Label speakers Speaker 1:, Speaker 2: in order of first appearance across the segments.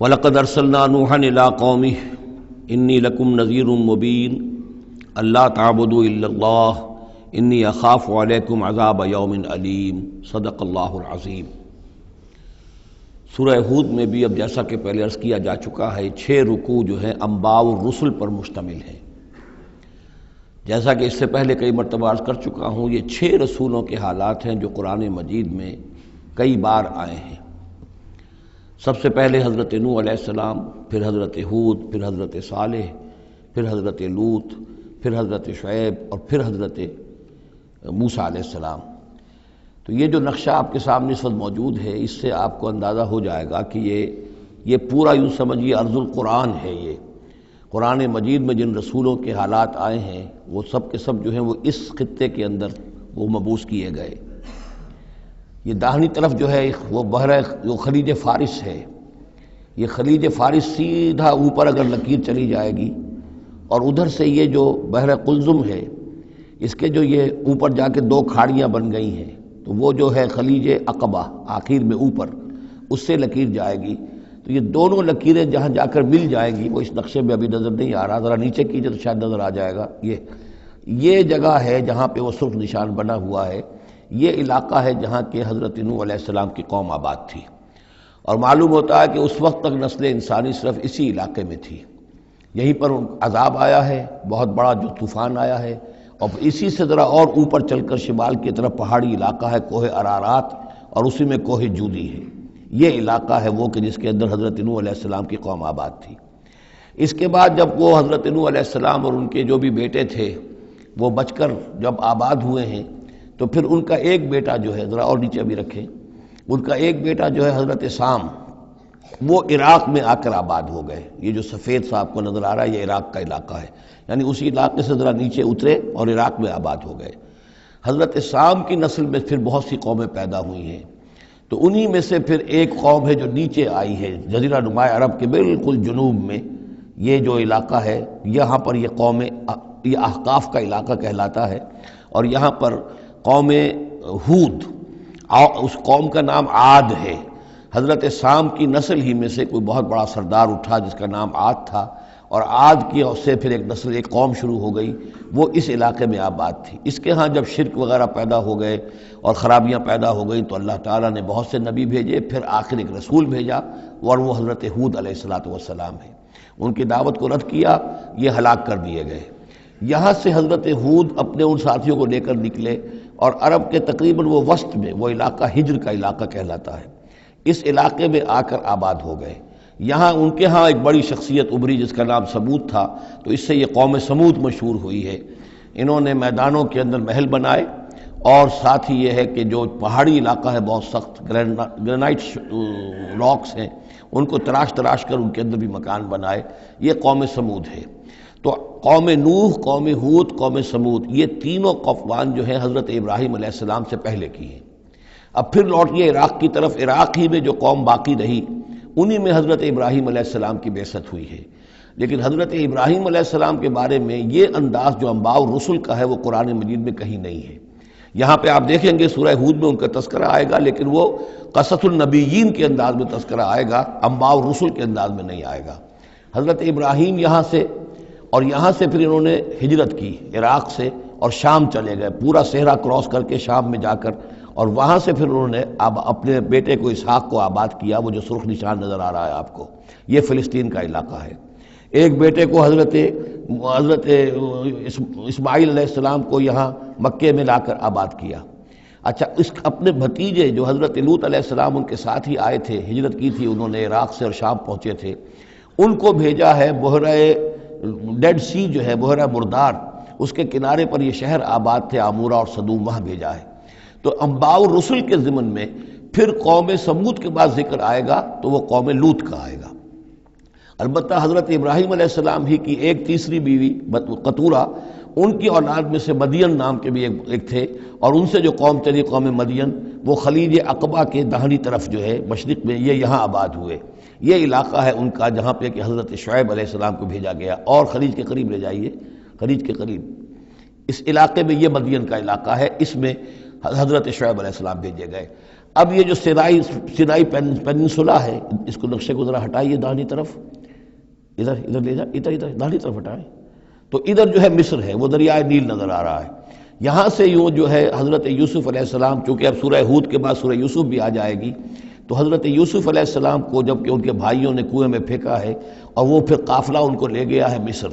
Speaker 1: وَلَقَدْ أَرْسَلْنَا نُوحًا إِلَىٰ قَوْمِهِ إِنِّي لَكُمْ نَذِيرٌ مُّبِينٌ أَلَّا تَعْبُدُوا إِلَّا اللَّهَ إِنِّي أَخَافُ عَلَيْكُمْ عَذَابَ يَوْمٍ أَلِيمٍ صدق اللہ العظیم۔ سورہ ہود میں بھی اب جیسا کہ پہلے عرض کیا جا چکا ہے 6 رکوع جو ہیں انباء الرسل پر مشتمل ہیں۔ جیسا کہ اس سے پہلے کئی مرتبہ عرض کر چکا ہوں، یہ 6 رسولوں کے حالات ہیں جو قرآن مجید میں کئی بار آئے ہیں۔ سب سے پہلے حضرت نوح علیہ السلام، پھر حضرت ہود، پھر حضرت صالح، پھر حضرت لوط، پھر حضرت شعیب اور پھر حضرت موسیٰ علیہ السلام۔ تو یہ جو نقشہ آپ کے سامنے اس وقت موجود ہے، اس سے آپ کو اندازہ ہو جائے گا کہ یہ پورا یوں سمجھیے ارض القرآن ہے۔ یہ قرآن مجید میں جن رسولوں کے حالات آئے ہیں وہ سب کے سب جو ہیں وہ اس خطے کے اندر وہ مبعوث کیے گئے۔ یہ داہنی طرف جو ہے وہ جو خلیج فارس ہے، یہ خلیج فارس سیدھا اوپر اگر لکیر چلی جائے گی اور ادھر سے یہ جو بحر قلزم ہے، اس کے جو یہ اوپر جا کے 2 کھاڑیاں بن گئی ہیں، تو وہ جو ہے خلیج عقبہ آخر میں اوپر اس سے لکیر جائے گی۔ تو یہ دونوں لکیریں جہاں جا کر مل جائیں گی، وہ اس نقشے میں ابھی نظر نہیں آ رہا، ذرا نیچے کیجئے تو شاید نظر آ جائے گا۔ یہ جگہ ہے جہاں پہ وہ سرخ نشان بنا ہوا ہے، یہ علاقہ ہے جہاں کہ حضرت نوح علیہ السلام کی قوم آباد تھی، اور معلوم ہوتا ہے کہ اس وقت تک نسل انسانی صرف اسی علاقے میں تھی۔ یہیں پر عذاب آیا ہے، بہت بڑا جو طوفان آیا ہے، اور اسی سے ذرا اور اوپر چل کر شمال کی طرف پہاڑی علاقہ ہے کوہ ارارات، اور اسی میں کوہ جودی ہے۔ یہ علاقہ ہے وہ کہ جس کے اندر حضرت نوح علیہ السلام کی قوم آباد تھی۔ اس کے بعد جب وہ حضرت نوح علیہ السلام اور ان کے جو بھی بیٹے تھے وہ بچ کر جب آباد ہوئے ہیں، تو پھر ان کا ایک بیٹا جو ہے، ذرا اور نیچے بھی رکھیں، ان کا ایک بیٹا جو ہے حضرت سام، وہ عراق میں آ کر آباد ہو گئے۔ یہ جو سفید سا آپ کو نظر آ رہا ہے یہ عراق کا علاقہ ہے، یعنی اسی علاقے سے ذرا نیچے اترے اور عراق میں آباد ہو گئے۔ حضرت سام کی نسل میں پھر بہت سی قومیں پیدا ہوئی ہیں، تو انہی میں سے پھر ایک قوم ہے جو نیچے آئی ہے جزیرہ نما عرب کے بالکل جنوب میں، یہ جو علاقہ ہے یہاں پر یہ قوم یہ احقاف کا علاقہ کہلاتا ہے، اور یہاں پر قوم ہود، اس قوم کا نام عاد ہے۔ حضرت سام کی نسل ہی میں سے کوئی بہت بڑا سردار اٹھا جس کا نام عاد تھا، اور عاد کی سے پھر ایک نسل، ایک قوم شروع ہو گئی، وہ اس علاقے میں آباد تھی۔ اس کے ہاں جب شرک وغیرہ پیدا ہو گئے اور خرابیاں پیدا ہو گئیں تو اللہ تعالیٰ نے بہت سے نبی بھیجے، پھر آخر ایک رسول بھیجا، اور وہ حضرت ہود علیہ السلام ہے۔ ان کی دعوت کو رد کیا، یہ ہلاک کر دیے گئے۔ یہاں سے حضرت ہود اپنے ان ساتھیوں کو لے کر نکلے، اور عرب کے تقریباً وہ وسط میں وہ علاقہ ہجر کا علاقہ کہلاتا ہے، اس علاقے میں آ کر آباد ہو گئے۔ یہاں ان کے ہاں ایک بڑی شخصیت ابھری جس کا نام سمود تھا، تو اس سے یہ قوم سمود مشہور ہوئی ہے۔ انہوں نے میدانوں کے اندر محل بنائے، اور ساتھ ہی یہ ہے کہ جو پہاڑی علاقہ ہے بہت سخت گرینائٹ راکس ہیں، ان کو تراش کر ان کے اندر بھی مکان بنائے۔ یہ قوم سمود ہے۔ تو قوم نوح، قوم ہود، قوم سمود، یہ تینوں قومان جو ہیں حضرت ابراہیم علیہ السلام سے پہلے کی ہیں۔ اب پھر لوٹیے عراق کی طرف۔ عراق ہی میں جو قوم باقی رہی انہی میں حضرت ابراہیم علیہ السلام کی بعثت ہوئی ہے۔ لیکن حضرت ابراہیم علیہ السلام کے بارے میں یہ انداز جو انباء الرسل کا ہے وہ قرآن مجید میں کہیں نہیں ہے۔ یہاں پہ آپ دیکھیں گے سورہ ہود میں ان کا تذکرہ آئے گا، لیکن وہ قصص النبیین کے انداز میں تذکرہ آئے گا، انباء الرسل کے انداز میں نہیں آئے گا۔ حضرت ابراہیم یہاں سے، اور یہاں سے پھر انہوں نے ہجرت کی عراق سے، اور شام چلے گئے، پورا صحرا کراس کر کے شام میں جا کر، اور وہاں سے پھر انہوں نے اپنے بیٹے کو اسحاق کو آباد کیا، وہ جو سرخ نشان نظر آ رہا ہے آپ کو، یہ فلسطین کا علاقہ ہے۔ ایک بیٹے کو حضرت اسماعیل علیہ السلام کو یہاں مکے میں لا کر آباد کیا۔ اچھا، اس اپنے بھتیجے جو حضرت لوط علیہ السلام ان کے ساتھ ہی آئے تھے، ہجرت کی تھی انہوں نے، عراق سے اور شام پہنچے تھے، ان کو بھیجا ہے بحیرہ ڈیڈ سی جو ہے، بحیرہ مردار، اس کے کنارے پر یہ شہر آباد تھے، عمورہ اور صدوم، وہاں بھیجا ہے۔ تو انباء الرسل کے ضمن میں پھر قوم سمود کے بعد ذکر آئے گا تو وہ قوم لوط کا آئے گا۔ البتہ حضرت ابراہیم علیہ السلام ہی کی ایک تیسری بیوی قطورہ، ان کی اولاد میں سے مدین نام کے بھی ایک تھے، اور ان سے جو قوم چلی قوم مدین، وہ خلیج عقبہ کے داہنی طرف جو ہے مشرق میں، یہ یہاں آباد ہوئے۔ یہ علاقہ ہے ان کا جہاں پہ کہ حضرت شعیب علیہ السلام کو بھیجا گیا، اور خلیج کے قریب لے جائیے، خلیج کے قریب اس علاقے میں یہ مدین کا علاقہ ہے۔ اس میں حضرت شعیب علیہ السلام بھیجے گئے۔ اب یہ جو سینائی پیننسولا ہے، اس کو نقشے کو ذرا ہٹائیے داہنی طرف، ادھر لے جا، ادھر داہنی طرف ہٹائیں، تو ادھر جو ہے مصر ہے، وہ دریائے نیل نظر آ رہا ہے۔ یہاں سے یوں جو ہے حضرت یوسف علیہ السلام، چونکہ اب سورہ ہود کے بعد سورہ یوسف بھی آ جائے گی، تو حضرت یوسف علیہ السلام کو جب کہ ان کے بھائیوں نے کنویں میں پھینکا ہے اور وہ پھر قافلہ ان کو لے گیا ہے مصر،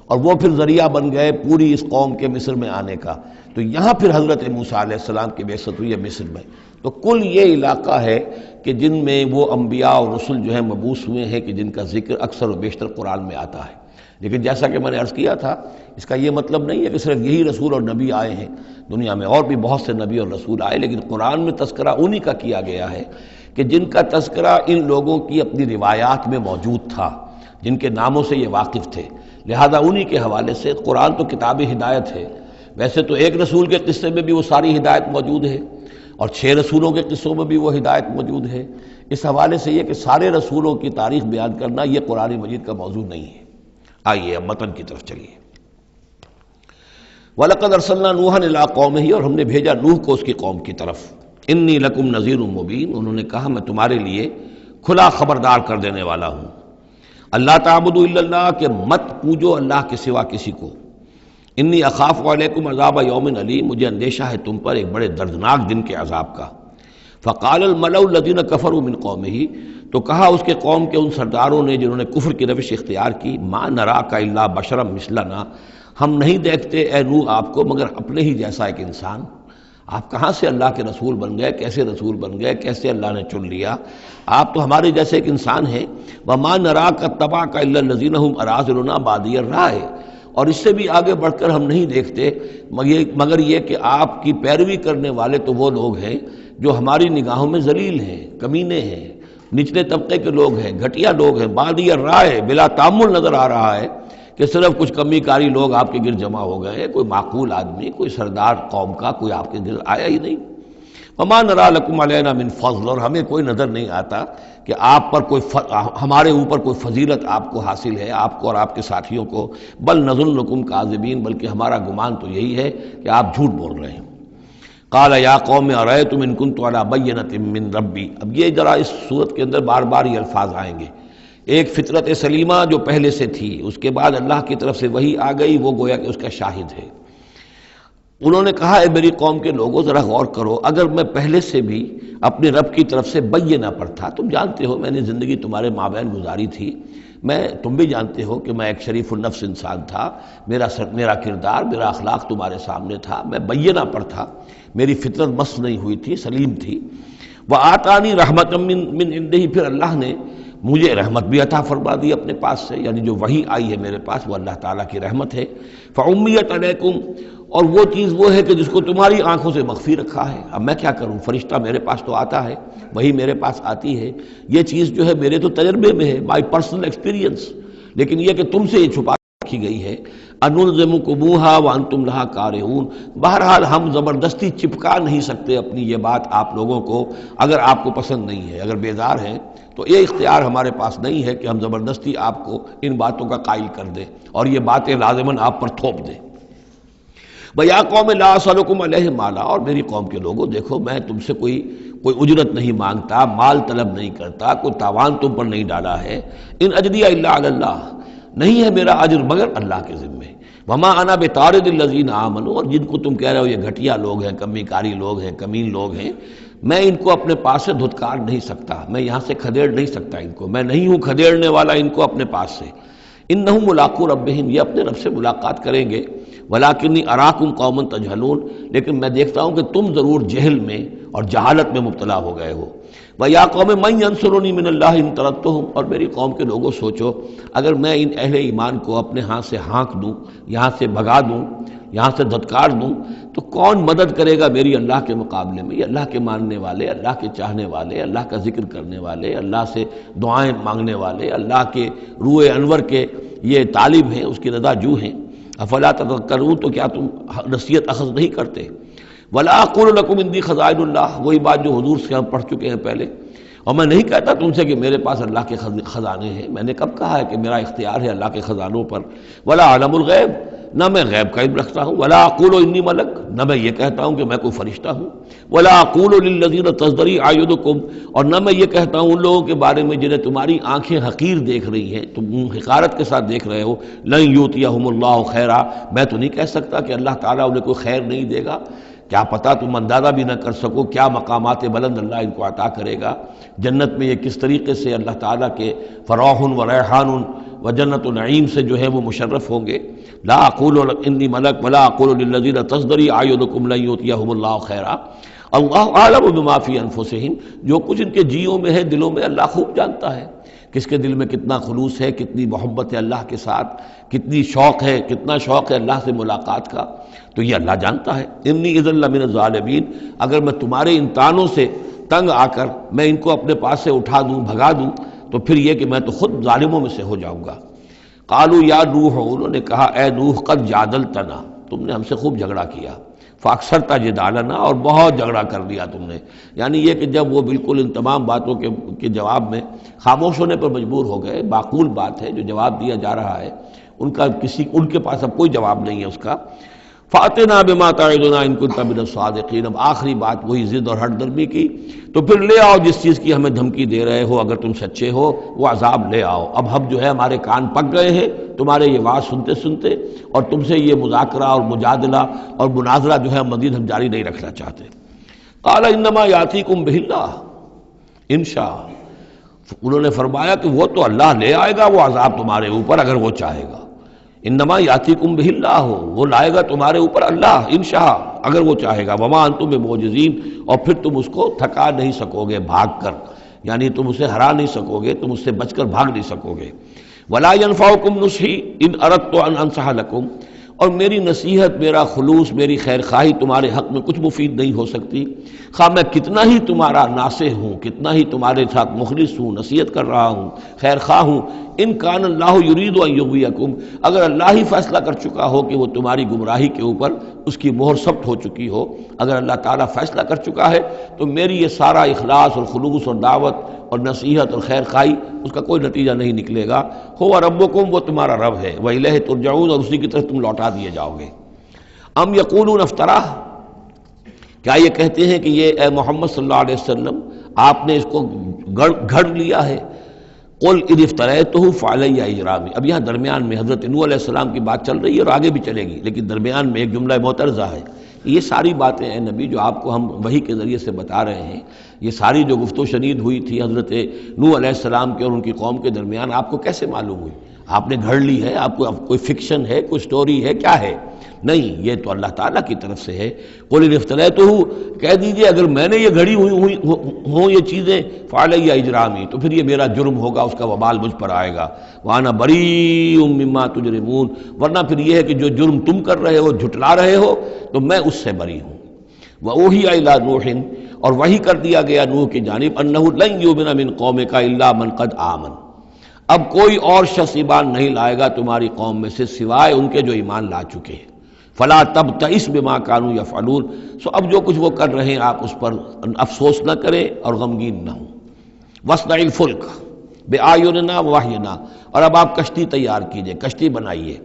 Speaker 1: اور وہ پھر ذریعہ بن گئے پوری اس قوم کے مصر میں آنے کا، تو یہاں پھر حضرت موسیٰ علیہ السلام کی بعثت ہوئی ہے مصر میں۔ تو کل یہ علاقہ ہے کہ جن میں وہ انبیاء اور رسل جو ہیں مبعوث ہوئے ہیں کہ جن کا ذکر اکثر و بیشتر قرآن میں آتا ہے۔ لیکن جیسا کہ میں نے عرض کیا تھا، اس کا یہ مطلب نہیں ہے کہ صرف یہی رسول اور نبی آئے ہیں، دنیا میں اور بھی بہت سے نبی اور رسول آئے، لیکن قرآن میں تذکرہ انہی کا کیا گیا ہے کہ جن کا تذکرہ ان لوگوں کی اپنی روایات میں موجود تھا، جن کے ناموں سے یہ واقف تھے، لہذا انہی کے حوالے سے قرآن تو کتاب ہدایت ہے۔ ویسے تو ایک رسول کے قصے میں بھی وہ ساری ہدایت موجود ہے، اور 6 رسولوں کے قصوں میں بھی وہ ہدایت موجود ہے۔ اس حوالے سے یہ کہ سارے رسولوں کی تاریخ بیان کرنا یہ قرآن مجید کا موضوع نہیں ہے۔ آئیے اب متن کی طرف چلیے۔ وَلَقَدْ أَرْسَلْنَا نُوحًا إِلَىٰ قَوْمِهِ، اور ہم نے بھیجا نوح کو اس کی قوم کی طرف۔ إِنِّي لَكُمْ نَذِيرٌ مُّبِينٌ، انہوں نے کہا میں تمہارے لیے کھلا خبردار کر دینے والا ہوں۔ اللہ تعبدوا الا اللہ، کہ مت پوجو اللہ کے سوا کسی کو۔ انی اخاف علیکم عذاب یوم علیم، مجھے اندیشہ ہے تم پر ایک بڑے دردناک دن کے عذاب کا۔ فقال الملأ الذین کفروا من قومہ، تو کہا اس کے قوم کے ان سرداروں نے جنہوں نے کفر کی روش اختیار کی، ما نراک الا بشرا مثلنا، ہم نہیں دیکھتے اے نوح آپ کو مگر اپنے ہی جیسا ایک انسان۔ آپ کہاں سے اللہ کے رسول بن گئے، کیسے رسول بن گئے، کیسے اللہ نے چن لیا؟ آپ تو ہمارے جیسے ایک انسان ہیں۔ وما نراک اتبعک الا الذین هم اراذلنا بادی الرائے، اور اس سے بھی آگے بڑھ کر ہم نہیں دیکھتے مگر یہ کہ آپ کی پیروی کرنے والے تو وہ لوگ ہیں جو ہماری نگاہوں میں ذلیل ہیں، کمینے ہیں، نچلے طبقے کے لوگ ہیں، گھٹیا لوگ ہیں، بادی الرائے، بلا تامل نظر آ رہا ہے کہ صرف کچھ کمی کاری لوگ آپ کے گرد جمع ہو گئے ہیں، کوئی معقول آدمی، کوئی سردار قوم کا کوئی آپ کے گرد آیا ہی نہیں۔ وما نرا لکم علینا من فضل، اور ہمیں کوئی نظر نہیں آتا کہ آپ پر کوئی ہمارے اوپر کوئی فضیلت آپ کو حاصل ہے، آپ کو اور آپ کے ساتھیوں کو، بل نظنکم کاذبین، بلکہ ہمارا گمان تو یہی ہے کہ آپ جھوٹ بول رہے ہیں۔ قال یا قوم ارأیتم ان کنت علی بینۃ من ربی، اب یہ ذرا اس صورت کے اندر بار بار یہ الفاظ آئیں گے۔ ایک فطرت سلیمہ جو پہلے سے تھی، اس کے بعد اللہ کی طرف سے وحی آ گئی، وہ گویا کہ اس کا شاہد ہے۔ انہوں نے کہا اے میری قوم کے لوگوں ذرا غور کرو، اگر میں پہلے سے بھی اپنے رب کی طرف سے بینہ پر تھا، تم جانتے ہو میں نے زندگی تمہارے مابین گزاری تھی، تم بھی جانتے ہو کہ میں ایک شریف النفس انسان تھا، میرا کردار، میرا اخلاق تمہارے سامنے تھا، میں بینہ پر تھا، میری فطرت مس نہیں ہوئی تھی، سلیم تھی۔ وآتانی رحمۃ من عنده، پھر اللہ نے مجھے رحمت بھی عطا فرما دی اپنے پاس سے، یعنی جو وحی آئی ہے میرے پاس وہ اللہ تعالیٰ کی رحمت ہے۔ فعمیت علیکم، اور وہ چیز وہ ہے کہ جس کو تمہاری آنکھوں سے مخفی رکھا ہے، اب میں کیا کروں، فرشتہ میرے پاس تو آتا ہے، وہی میرے پاس آتی ہے، یہ چیز جو ہے میرے تو تجربے میں ہے، مائی پرسنل ایکسپیرینس، لیکن یہ کہ تم سے یہ چھپا رکھی گئی ہے۔ انلزمکموہا وانتم لہا کارہون، بہرحال ہم زبردستی چپکا نہیں سکتے اپنی یہ بات آپ لوگوں کو، اگر آپ کو پسند نہیں ہے، اگر بیزار ہیں تو یہ اختیار ہمارے پاس نہیں ہے کہ ہم زبردستی آپ کو ان باتوں کا قائل کر دیں اور یہ باتیں لازماً آپ پر تھوپ دیں۔ بیا قوم لا اسألکم علیہ مالا، اور میری قوم کے لوگوں دیکھو میں تم سے کوئی اجرت نہیں مانگتا، مال طلب نہیں کرتا، کوئی تاوان تم پر نہیں ڈالا ہے۔ ان اجریہ الا علی اللہ، نہیں ہے میرا اجر مگر اللہ کے ذمے۔ وما انا بطارد الذین آمنوا، اور جن کو تم کہہ رہے ہو یہ گھٹیا لوگ ہیں، کمی کاری لوگ ہیں، کمین لوگ ہیں، میں ان کو اپنے پاس سے دھتکار نہیں سکتا، میں یہاں سے کھدیڑ نہیں سکتا ان کو، میں نہیں ہوں کھدیڑنے والا ان کو اپنے پاس سے۔ انہم ملاقو ربہم، یہ اپنے رب سے ملاقات کریں گے۔ ولیکنی اراکم قوما تجہلون، لیکن میں دیکھتا ہوں کہ تم ضرور جہل میں اور جہالت میں مبتلا ہو گئے ہو۔ ویا قوم من ینصرنی من اللہ ان طردتہم، اور میری قوم کے لوگوں سوچو اگر میں ان اہل ایمان کو اپنے ہاتھ سے ہانک دوں، یہاں سے بھگا دوں، یہاں سے دھتکار دوں، تو کون مدد کرے گا میری اللہ کے مقابلے میں؟ یہ اللہ کے ماننے والے، اللہ کے چاہنے والے، اللہ کا ذکر کرنے والے، اللہ سے دعائیں مانگنے والے، اللہ کے روح انور کے یہ طالب ہیں، اس کی رضا جو ہیں۔ افلا تذکرون، تو کیا تم نصیحت اخذ نہیں کرتے؟ ولا اقول لکم عندی خزائن اللہ، وہی بات جو حضور سے ہم پڑھ چکے ہیں پہلے، اور میں نہیں کہتا تم سے کہ میرے پاس اللہ کے خزانے ہیں، میں نے کب کہا ہے کہ میرا اختیار ہے اللہ کے خزانوں پر؟ ولا اعلم الغیب، نہ میں غیب کا علم رکھتا ہوں، ولا اقول انی ملک، نہ میں یہ کہتا ہوں کہ میں کوئی فرشتہ ہوں، ولا اقول للذین تزدری اعینکم، اور نہ میں یہ کہتا ہوں ان لوگوں کے بارے میں جنہیں تمہاری آنکھیں حقیر دیکھ رہی ہیں، تم حقارت کے ساتھ دیکھ رہے ہو، لن یؤتیہم اللہ خیرا، میں تو نہیں کہہ سکتا کہ اللہ تعالیٰ انہیں کوئی خیر نہیں دے گا، کیا پتہ تم اندازہ بھی نہ کر سکو کیا مقامات بلند اللہ ان کو عطا کرے گا، جنت میں یہ کس طریقے سے اللہ تعالیٰ کے فراح و ریحان و جنت و نعیم سے جو ہے وہ مشرف ہوں گے۔ لا اقول انی ملک ولا اقول للذین تزدری اعینکم لن یؤتیہم اللہ خیرا، اللہ اعلم بما فی انفسہم، جو کچھ ان کے جیوں میں ہے دلوں میں اللہ خوب جانتا ہے، کس کے دل میں کتنا خلوص ہے، کتنی محبت ہے اللہ کے ساتھ، کتنی شوق ہے، کتنا شوق ہے اللہ سے ملاقات کا، تو یہ اللہ جانتا ہے۔ انی اذا لمن الظالمین، اگر میں تمہارے ان تانوں سے تنگ آ کر میں ان کو اپنے پاس سے اٹھا دوں، بھگا دوں، تو پھر یہ کہ میں تو خود ظالموں میں سے ہو جاؤں گا۔ قالوا یا نوح، انہوں نے کہا اے نوح قد جادلتنا، تم نے ہم سے خوب جھگڑا کیا، فاکثرت جدالنا، اور بہت جھگڑا کر لیا تم نے، یعنی یہ کہ جب وہ بالکل ان تمام باتوں کے جواب میں خاموش ہونے پر مجبور ہو گئے، معقول بات ہے جو جواب دیا جا رہا ہے ان کے پاس اب کوئی جواب نہیں ہے اس کا، فاتنا بما تعدنا ان کنت من الصادقین، اب آخری بات وہی ضد اور ہٹ درمی کی، تو پھر لے آؤ جس چیز کی ہمیں دھمکی دے رہے ہو، اگر تم سچے ہو وہ عذاب لے آؤ، اب ہم جو ہے ہمارے کان پک گئے ہیں تمہارے یہ بات سنتے سنتے، اور تم سے یہ مذاکرہ اور مجادلہ اور مناظرہ جو ہے مزید ہم جاری نہیں رکھنا چاہتے۔ قال انما یاتیکم بہ اللہ ان شاء، انہوں نے فرمایا کہ وہ تو اللہ لے آئے گا وہ عذاب تمہارے اوپر اگر وہ چاہے گا، انما یاتیکم بہ اللہ، وہ لائے گا تمہارے اوپر اللہ انشاء اگر وہ چاہے گا، وما انتم بمعجزین، اور پھر تم اس کو تھکا نہیں سکو گے بھاگ کر، یعنی تم اسے ہرا نہیں سکو گے، تم اس سے بچ کر بھاگ نہیں سکو گے۔ ولا ينفعکم نصحی ان اردت ان انصح لکم، اور میری نصیحت، میرا خلوص، میری خیر خواہی تمہارے حق میں کچھ مفید نہیں ہو سکتی، خواہ میں کتنا ہی تمہارا ناصح ہوں، کتنا ہی تمہارے ساتھ مخلص ہوں، نصیحت کر رہا ہوں، خیر خواہ ہوں، ان کان اللہ یرید ان یغویکم، اگر اللہ ہی فیصلہ کر چکا ہو کہ وہ تمہاری گمراہی کے اوپر اس کی مہر ثبت ہو چکی ہو، اگر اللہ تعالیٰ فیصلہ کر چکا ہے تو میری یہ سارا اخلاص اور خلوص اور دعوت اور نصیحت اور خیر خواہی اس کا کوئی نتیجہ نہیں نکلے گا۔ ہو ربکم، وہ تمہارا رب ہے، وإلیہ ترجعون، اور اسی کی طرف تم لوٹا دیے جاؤ گے۔ ام یقولون افتراہ، کیا یہ کہتے ہیں کہ یہ اے محمد صلی اللہ علیہ وسلم آپ نے اس کو گھڑ لیا ہے؟ قل ان افتریتہ فعلی اجرامی، اب یہاں درمیان میں حضرت نوح علیہ السلام کی بات چل رہی ہے اور آگے بھی چلے گی، لیکن درمیان میں ایک جملہ معترضہ ہے۔ یہ ساری باتیں ہیں نبی جو آپ کو ہم وحی کے ذریعے سے بتا رہے ہیں، یہ ساری جو گفت و شنید ہوئی تھی حضرت نوح علیہ السلام کے اور ان کی قوم کے درمیان، آپ کو کیسے معلوم ہوئی؟ آپ نے گھڑ لی ہے؟ آپ کو کوئی فکشن ہے، کوئی سٹوری ہے، کیا ہے؟ نہیں، یہ تو اللہ تعالیٰ کی طرف سے ہے۔ قل ان افتریتہ، کہہ دیجئے اگر میں نے یہ گھڑی ہوئی ہوں یہ چیزیں، فعلی اجرامی، تو پھر یہ میرا جرم ہوگا، اس کا وبال مجھ پر آئے گا، وانا بریء مما تجرمون، ورنہ پھر یہ ہے کہ جو جرم تم کر رہے ہو، جھٹلا رہے ہو، تو میں اس سے بری ہوں۔ وأوحی الی نوح، اور وحی کر دیا گیا نوح کی جانب، انہ لن یؤمن من قومک الا من قد آمن، اب کوئی اور شخص ایمان نہیں لائے گا تمہاری قوم میں سے سوائے ان کے جو ایمان لا چکے ہیں۔ فلا تبتئس بما كانوا يفعلون، سو اب جو کچھ وہ کر رہے ہیں آپ اس پر افسوس نہ کریں اور غمگین نہ ہوں۔ واصنع الفلک بأعیننا ووحینا، اور اب آپ کشتی تیار کیجئے، کشتی بنائیے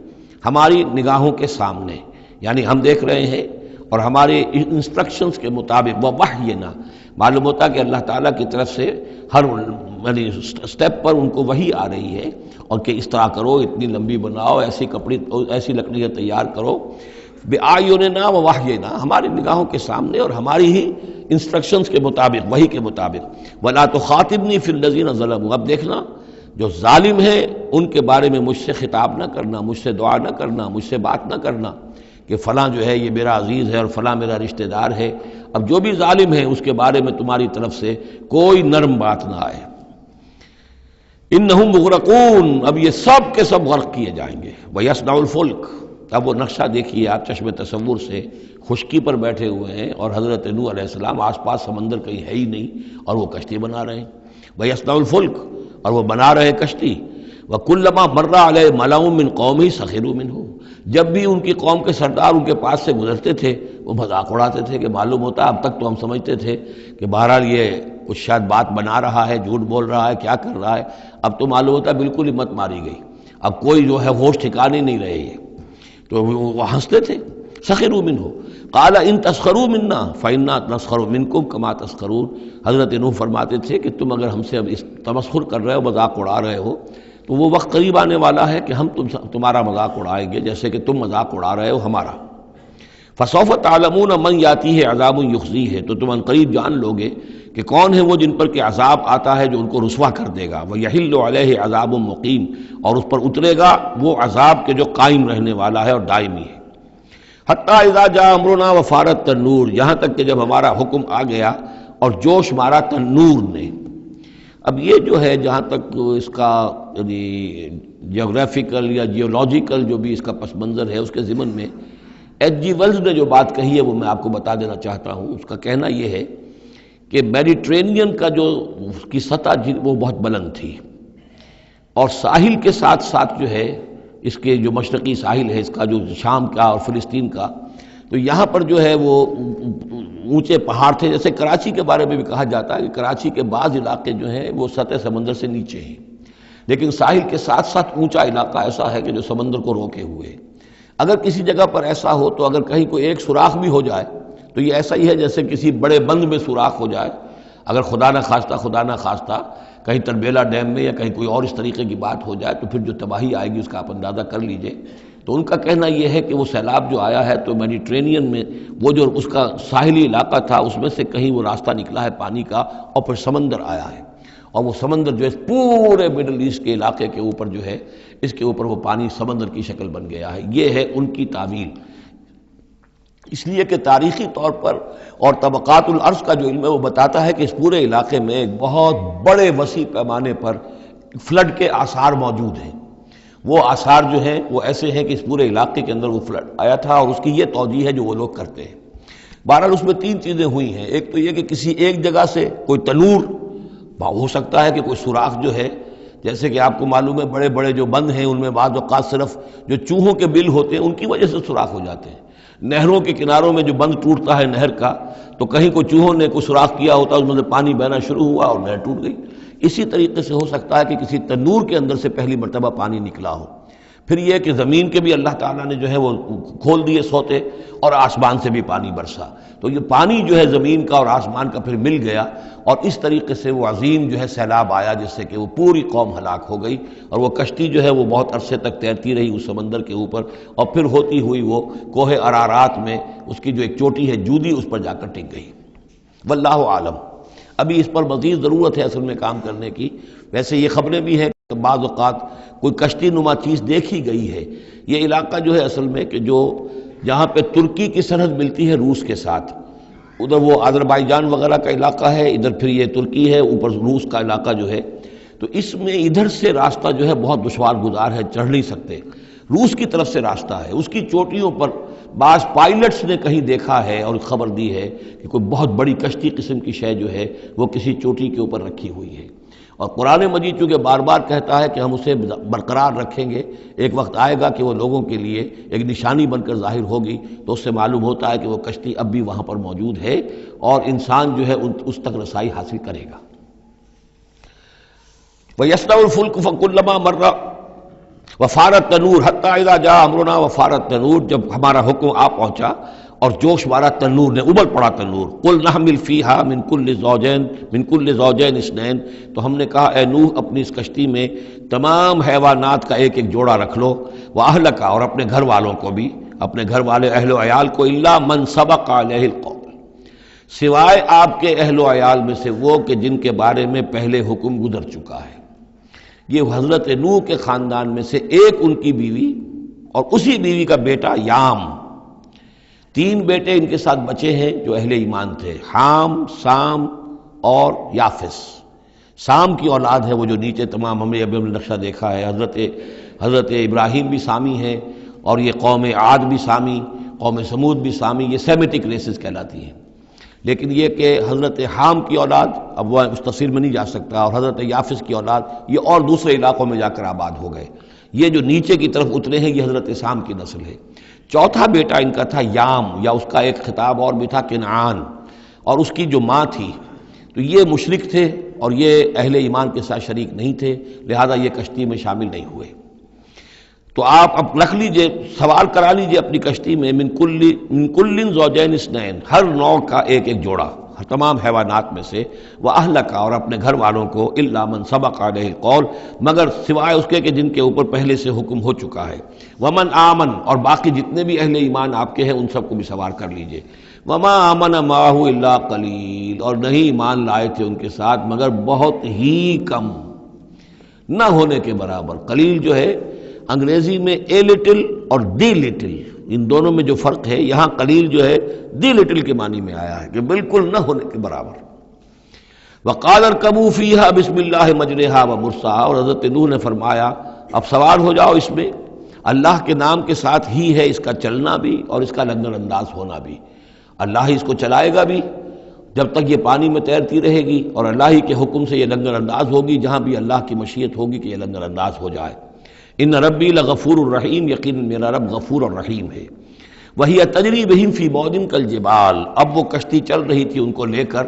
Speaker 1: ہماری نگاہوں کے سامنے، یعنی ہم دیکھ رہے ہیں اور ہمارے انسٹرکشنز کے مطابق، ووحینا معلوم ہوتا کہ اللہ تعالیٰ کی طرف سے ہر یعنی سٹیپ پر ان کو وحی آ رہی ہے، اور کہ اس طرح کرو، اتنی لمبی بناؤ، ایسی لکڑیاں تیار کرو، بِأَعْيُنِنَا وَوَحْيِنَا، ہماری نگاہوں کے سامنے اور ہماری ہی انسٹرکشنز کے مطابق، وحی کے مطابق۔ وَلَا تُخَاطِبْنِي فِي الَّذِينَ ظَلَمُوا، اب دیکھنا جو ظالم ہیں ان کے بارے میں مجھ سے خطاب نہ کرنا، مجھ سے دعا نہ کرنا، مجھ سے بات نہ کرنا کہ فلاں جو ہے یہ میرا عزیز ہے اور فلاں میرا رشتہ دار ہے، اب جو بھی ظالم ہے اس کے بارے میں تمہاری طرف سے کوئی نرم بات نہ آئے۔ انہم مغرقون، اب یہ سب کے سب غرق کیے جائیں گے۔ وَيَصْنَعُ الْفُلْكَ، اب وہ نقشہ دیکھیے آپ چشم تصور سے، خشکی پر بیٹھے ہوئے ہیں اور حضرت نوح علیہ السلام آس پاس سمندر کہیں ہے ہی نہیں اور وہ کشتی بنا رہے ہیں۔ وَيَصْنَعُ الْفُلْكَ، اور وہ بنا رہے کشتی۔ وَكُلَّمَا مَرَّ عَلَيْهِ مَلَأٌ مِّن قَوْمِهِ سَخِرُوا مِنْهُ، جب بھی ان کی قوم کے سردار ان کے پاس سے گزرتے تھے وہ مذاق اڑاتے تھے کہ معلوم ہوتا اب تک تو ہم سمجھتے تھے کہ بہرحال یہ کچھ شاید بات بنا رہا ہے، جھوٹ بول رہا ہے، کیا کر رہا ہے، اب تو معلوم ہوتا بالکل ہی مت ماری گئی، اب کوئی جو ہے ہوش ٹھکانے نہیں رہے۔ تو وہ ہنستے تھے. سخروا منہ قال ان تسخروا منا فإنا نسخر منکم کما تسخرون. حضرت نوح فرماتے تھے کہ تم اگر ہم سے اب اس تمسخر کر رہے ہو، مذاق اڑا رہے ہو، تو وہ وقت قریب آنے والا ہے کہ ہم تمہارا مذاق اڑائیں گے جیسے کہ تم مذاق اڑا رہے ہو ہمارا. فسوف تعلمون من یاتیہ عذاب یخزیہ، تو تم عنقریب جان لو گے کہ کون ہے وہ جن پر کہ عذاب آتا ہے جو ان کو رسوا کر دے گا. ویحل علیہ عذاب مقیم، اور اس پر اترے گا وہ عذاب کے جو قائم رہنے والا ہے اور دائمی ہے. حتیٰ اذا جاء امرنا وفارت تنور، یہاں تک کہ جب ہمارا حکم آ گیا اور جوش مارا تنور نے. اب یہ جو ہے جہاں تک اس کا یعنی جیوگرافیکل یا جیولوجیکل جو بھی اس کا پس منظر ہے، اس کے ضمن میں ایچ جی ویلز نے جو بات کہی ہے وہ میں آپ کو بتا دینا چاہتا ہوں. اس کا کہنا یہ ہے کہ میڈیٹرینین کا جو اس کی سطح وہ بہت بلند تھی، اور ساحل کے ساتھ ساتھ جو ہے اس کے جو مشرقی ساحل ہے اس کا جو شام کا اور فلسطین کا، تو یہاں پر جو ہے وہ اونچے پہاڑ تھے. جیسے کراچی کے بارے میں بھی کہا جاتا ہے کہ کراچی کے بعض علاقے جو ہیں وہ سطح سمندر سے نیچے ہیں، لیکن ساحل کے ساتھ ساتھ اونچا علاقہ ایسا ہے کہ جو سمندر کو روکے ہوئے. اگر کسی جگہ پر ایسا ہو تو اگر کہیں کوئی ایک سوراخ بھی ہو جائے تو یہ ایسا ہی ہے جیسے کسی بڑے بند میں سوراخ ہو جائے. اگر خدا نہ خواستہ کہیں تربیلا ڈیم میں یا کہیں کوئی اور اس طریقے کی بات ہو جائے تو پھر جو تباہی آئے گی اس کا آپ اندازہ کر لیجئے. تو ان کا کہنا یہ ہے کہ وہ سیلاب جو آیا ہے تو میڈیٹرینین میں وہ جو اس کا ساحلی علاقہ تھا اس میں سے کہیں وہ راستہ نکلا ہے پانی کا اور پھر سمندر آیا ہے، اور وہ سمندر جو ہے پورے مڈل ایسٹ کے علاقے کے اوپر جو ہے اس کے اوپر وہ پانی سمندر کی شکل بن گیا ہے. یہ ہے ان کی تعویل. اس لیے کہ تاریخی طور پر اور طبقات الارض کا جو علم ہے وہ بتاتا ہے کہ اس پورے علاقے میں ایک بہت بڑے وسیع پیمانے پر فلڈ کے آثار موجود ہیں. وہ آثار جو ہیں وہ ایسے ہیں کہ اس پورے علاقے کے اندر وہ فلڈ آیا تھا، اور اس کی یہ توجیہ ہے جو وہ لوگ کرتے ہیں. بہرحال اس میں تین چیزیں ہوئی ہیں. ایک تو یہ کہ کسی ایک جگہ سے کوئی تنور ہو سکتا ہے کہ کوئی سوراخ جو ہے، جیسے کہ آپ کو معلوم ہے بڑے بڑے جو بند ہیں ان میں بعض اوقات صرف جو چوہوں کے بل ہوتے ہیں ان کی وجہ سے سوراخ ہو جاتے ہیں. نہروں کے کناروں میں جو بند ٹوٹتا ہے نہر کا، تو کہیں کوئی چوہوں نے کوئی سوراخ کیا ہوتا ہے، اس میں سے پانی بہنا شروع ہوا اور نہر ٹوٹ گئی. اسی طریقے سے ہو سکتا ہے کہ کسی تنور کے اندر سے پہلی مرتبہ پانی نکلا ہو. پھر یہ کہ زمین کے بھی اللہ تعالیٰ نے جو ہے وہ کھول دیے سوتے، اور آسمان سے بھی پانی برسا. تو یہ پانی جو ہے زمین کا اور آسمان کا پھر مل گیا، اور اس طریقے سے وہ عظیم جو ہے سیلاب آیا جس سے کہ وہ پوری قوم ہلاک ہو گئی. اور وہ کشتی جو ہے وہ بہت عرصے تک تیرتی رہی اس سمندر کے اوپر، اور پھر ہوتی ہوئی وہ کوہ ارارات میں اس کی جو ایک چوٹی ہے جودی، اس پر جا کر ٹک گئی. واللہ عالم. ابھی اس پر مزید ضرورت ہے اصل میں کام کرنے کی. ویسے یہ خبریں بھی ہیں کہ بعض اوقات کوئی کشتی نما چیز دیکھی گئی ہے. یہ علاقہ جو ہے اصل میں کہ جو جہاں پہ ترکی کی سرحد ملتی ہے روس کے ساتھ، ادھر وہ آذربائیجان وغیرہ کا علاقہ ہے، ادھر پھر یہ ترکی ہے، اوپر روس کا علاقہ جو ہے، تو اس میں ادھر سے راستہ جو ہے بہت دشوار گزار ہے، چڑھ نہیں سکتے. روس کی طرف سے راستہ ہے، اس کی چوٹیوں پر بعض پائلٹس نے کہیں دیکھا ہے اور خبر دی ہے کہ کوئی بہت بڑی کشتی قسم کی شے جو ہے وہ کسی چوٹی کے اوپر رکھی ہوئی ہے. اور قرآن مجید چونکہ بار بار کہتا ہے کہ ہم اسے برقرار رکھیں گے، ایک وقت آئے گا کہ وہ لوگوں کے لیے ایک نشانی بن کر ظاہر ہوگی، تو اس سے معلوم ہوتا ہے کہ وہ کشتی اب بھی وہاں پر موجود ہے اور انسان جو ہے اس تک رسائی حاصل کرے گا. وَيَصْنَعُ الْفُلْكَ فَكُلَّمَا مَرَّ وَفَارَ التَّنُورُ حَتَّىٰ إِذَا جَاءَ أَمْرُنَا وَفَارَ التَّنُورُ، جب ہمارا حکم آ پہنچا اور جوش مارا تنور نے، ابل پڑا تنور. قُلْ نَحْمِلْ فِيهَا مِنْ كُلِّ زَوْجَيْنِ اثْنَيْنِ، تو ہم نے کہا اے نوح اپنی اس کشتی میں تمام حیوانات کا ایک ایک جوڑا رکھ لو، وَأَهْلَكَ، اور اپنے گھر والوں کو بھی، اپنے گھر والے اہل و عیال کو، إِلَّا مَنْ سَبَقَ عَلَيْهِ الْقَوْلُ، سوائے آپ کے اہل و عیال میں سے وہ کہ جن کے بارے میں پہلے حکم گزر چکا ہے. یہ حضرت نوح کے خاندان میں سے ایک ان کی بیوی اور اسی بیوی کا بیٹا یام، تین بیٹے ان کے ساتھ بچے ہیں جو اہل ایمان تھے، حام، سام اور یافس. سام کی اولاد ہے وہ جو نیچے تمام ہم نے ابھی نقشہ دیکھا ہے، حضرت ابراہیم بھی سامی ہیں، اور یہ قوم عاد بھی سامی، قوم سمود بھی سامی، یہ سیمیٹک ریسز کہلاتی ہیں. لیکن یہ کہ حضرت حام کی اولاد، اب وہ اس تفصیل میں نہیں جا سکتا، اور حضرت یافس کی اولاد یہ اور دوسرے علاقوں میں جا کر آباد ہو گئے. یہ جو نیچے کی طرف اترے ہیں یہ حضرت سام کی نسل ہے. چوتھا بیٹا ان کا تھا یام، یا اس کا ایک خطاب اور بھی تھا کنعان، اور اس کی جو ماں تھی تو یہ مشرک تھے اور یہ اہل ایمان کے ساتھ شریک نہیں تھے، لہذا یہ کشتی میں شامل نہیں ہوئے. تو آپ اب رکھ لیجئے، سوار کرا لیجئے اپنی کشتی میں من کل زوجین اثنین، ہر نوع کا ایک ایک جوڑا، تمام حیوانات میں سے، وَأَهْلَكَ، اور اپنے گھر والوں کو، إِلَّا مَنْ سَبَقَ عَلَيْهِ الْقَوْلُ، مگر سوائے اس کے کہ جن کے اوپر پہلے سے حکم ہو چکا ہے، وَمَنْ آمَن، اور باقی جتنے بھی اہل ایمان آپ کے ہیں ان سب کو بھی سوار کر لیجئے، وَمَا آمَنَ مَعَهُ إِلَّا قَلِيلٌ، اور نہیں ایمان لائے تھے ان کے ساتھ مگر بہت ہی کم، نہ ہونے کے برابر۔ قلیل جو ہے انگریزی میں اے لٹل اور ڈی لٹل، ان دونوں میں جو فرق ہے، یہاں قلیل جو ہے دی لٹل کے معنی میں آیا ہے کہ بالکل نہ ہونے کے برابر۔ وقال اركبوا فيها بسم الله مجريها ومرساها، اور حضرت نوح نے فرمایا اب سوار ہو جاؤ اس میں، اللہ کے نام کے ساتھ ہی ہے اس کا چلنا بھی اور اس کا لنگر انداز ہونا بھی، اللہ ہی اس کو چلائے گا بھی جب تک یہ پانی میں تیرتی رہے گی، اور اللہ ہی کے حکم سے یہ لنگر انداز ہوگی جہاں بھی اللہ کی مشیت ہوگی کہ یہ لنگر انداز ہو جائے۔ ان ربی لغفور الرحیم، یقین میرا رب غفور الرحیم ہے۔ وہی تجری بہم فی موج کالجبال، اب وہ کشتی چل رہی تھی ان کو لے کر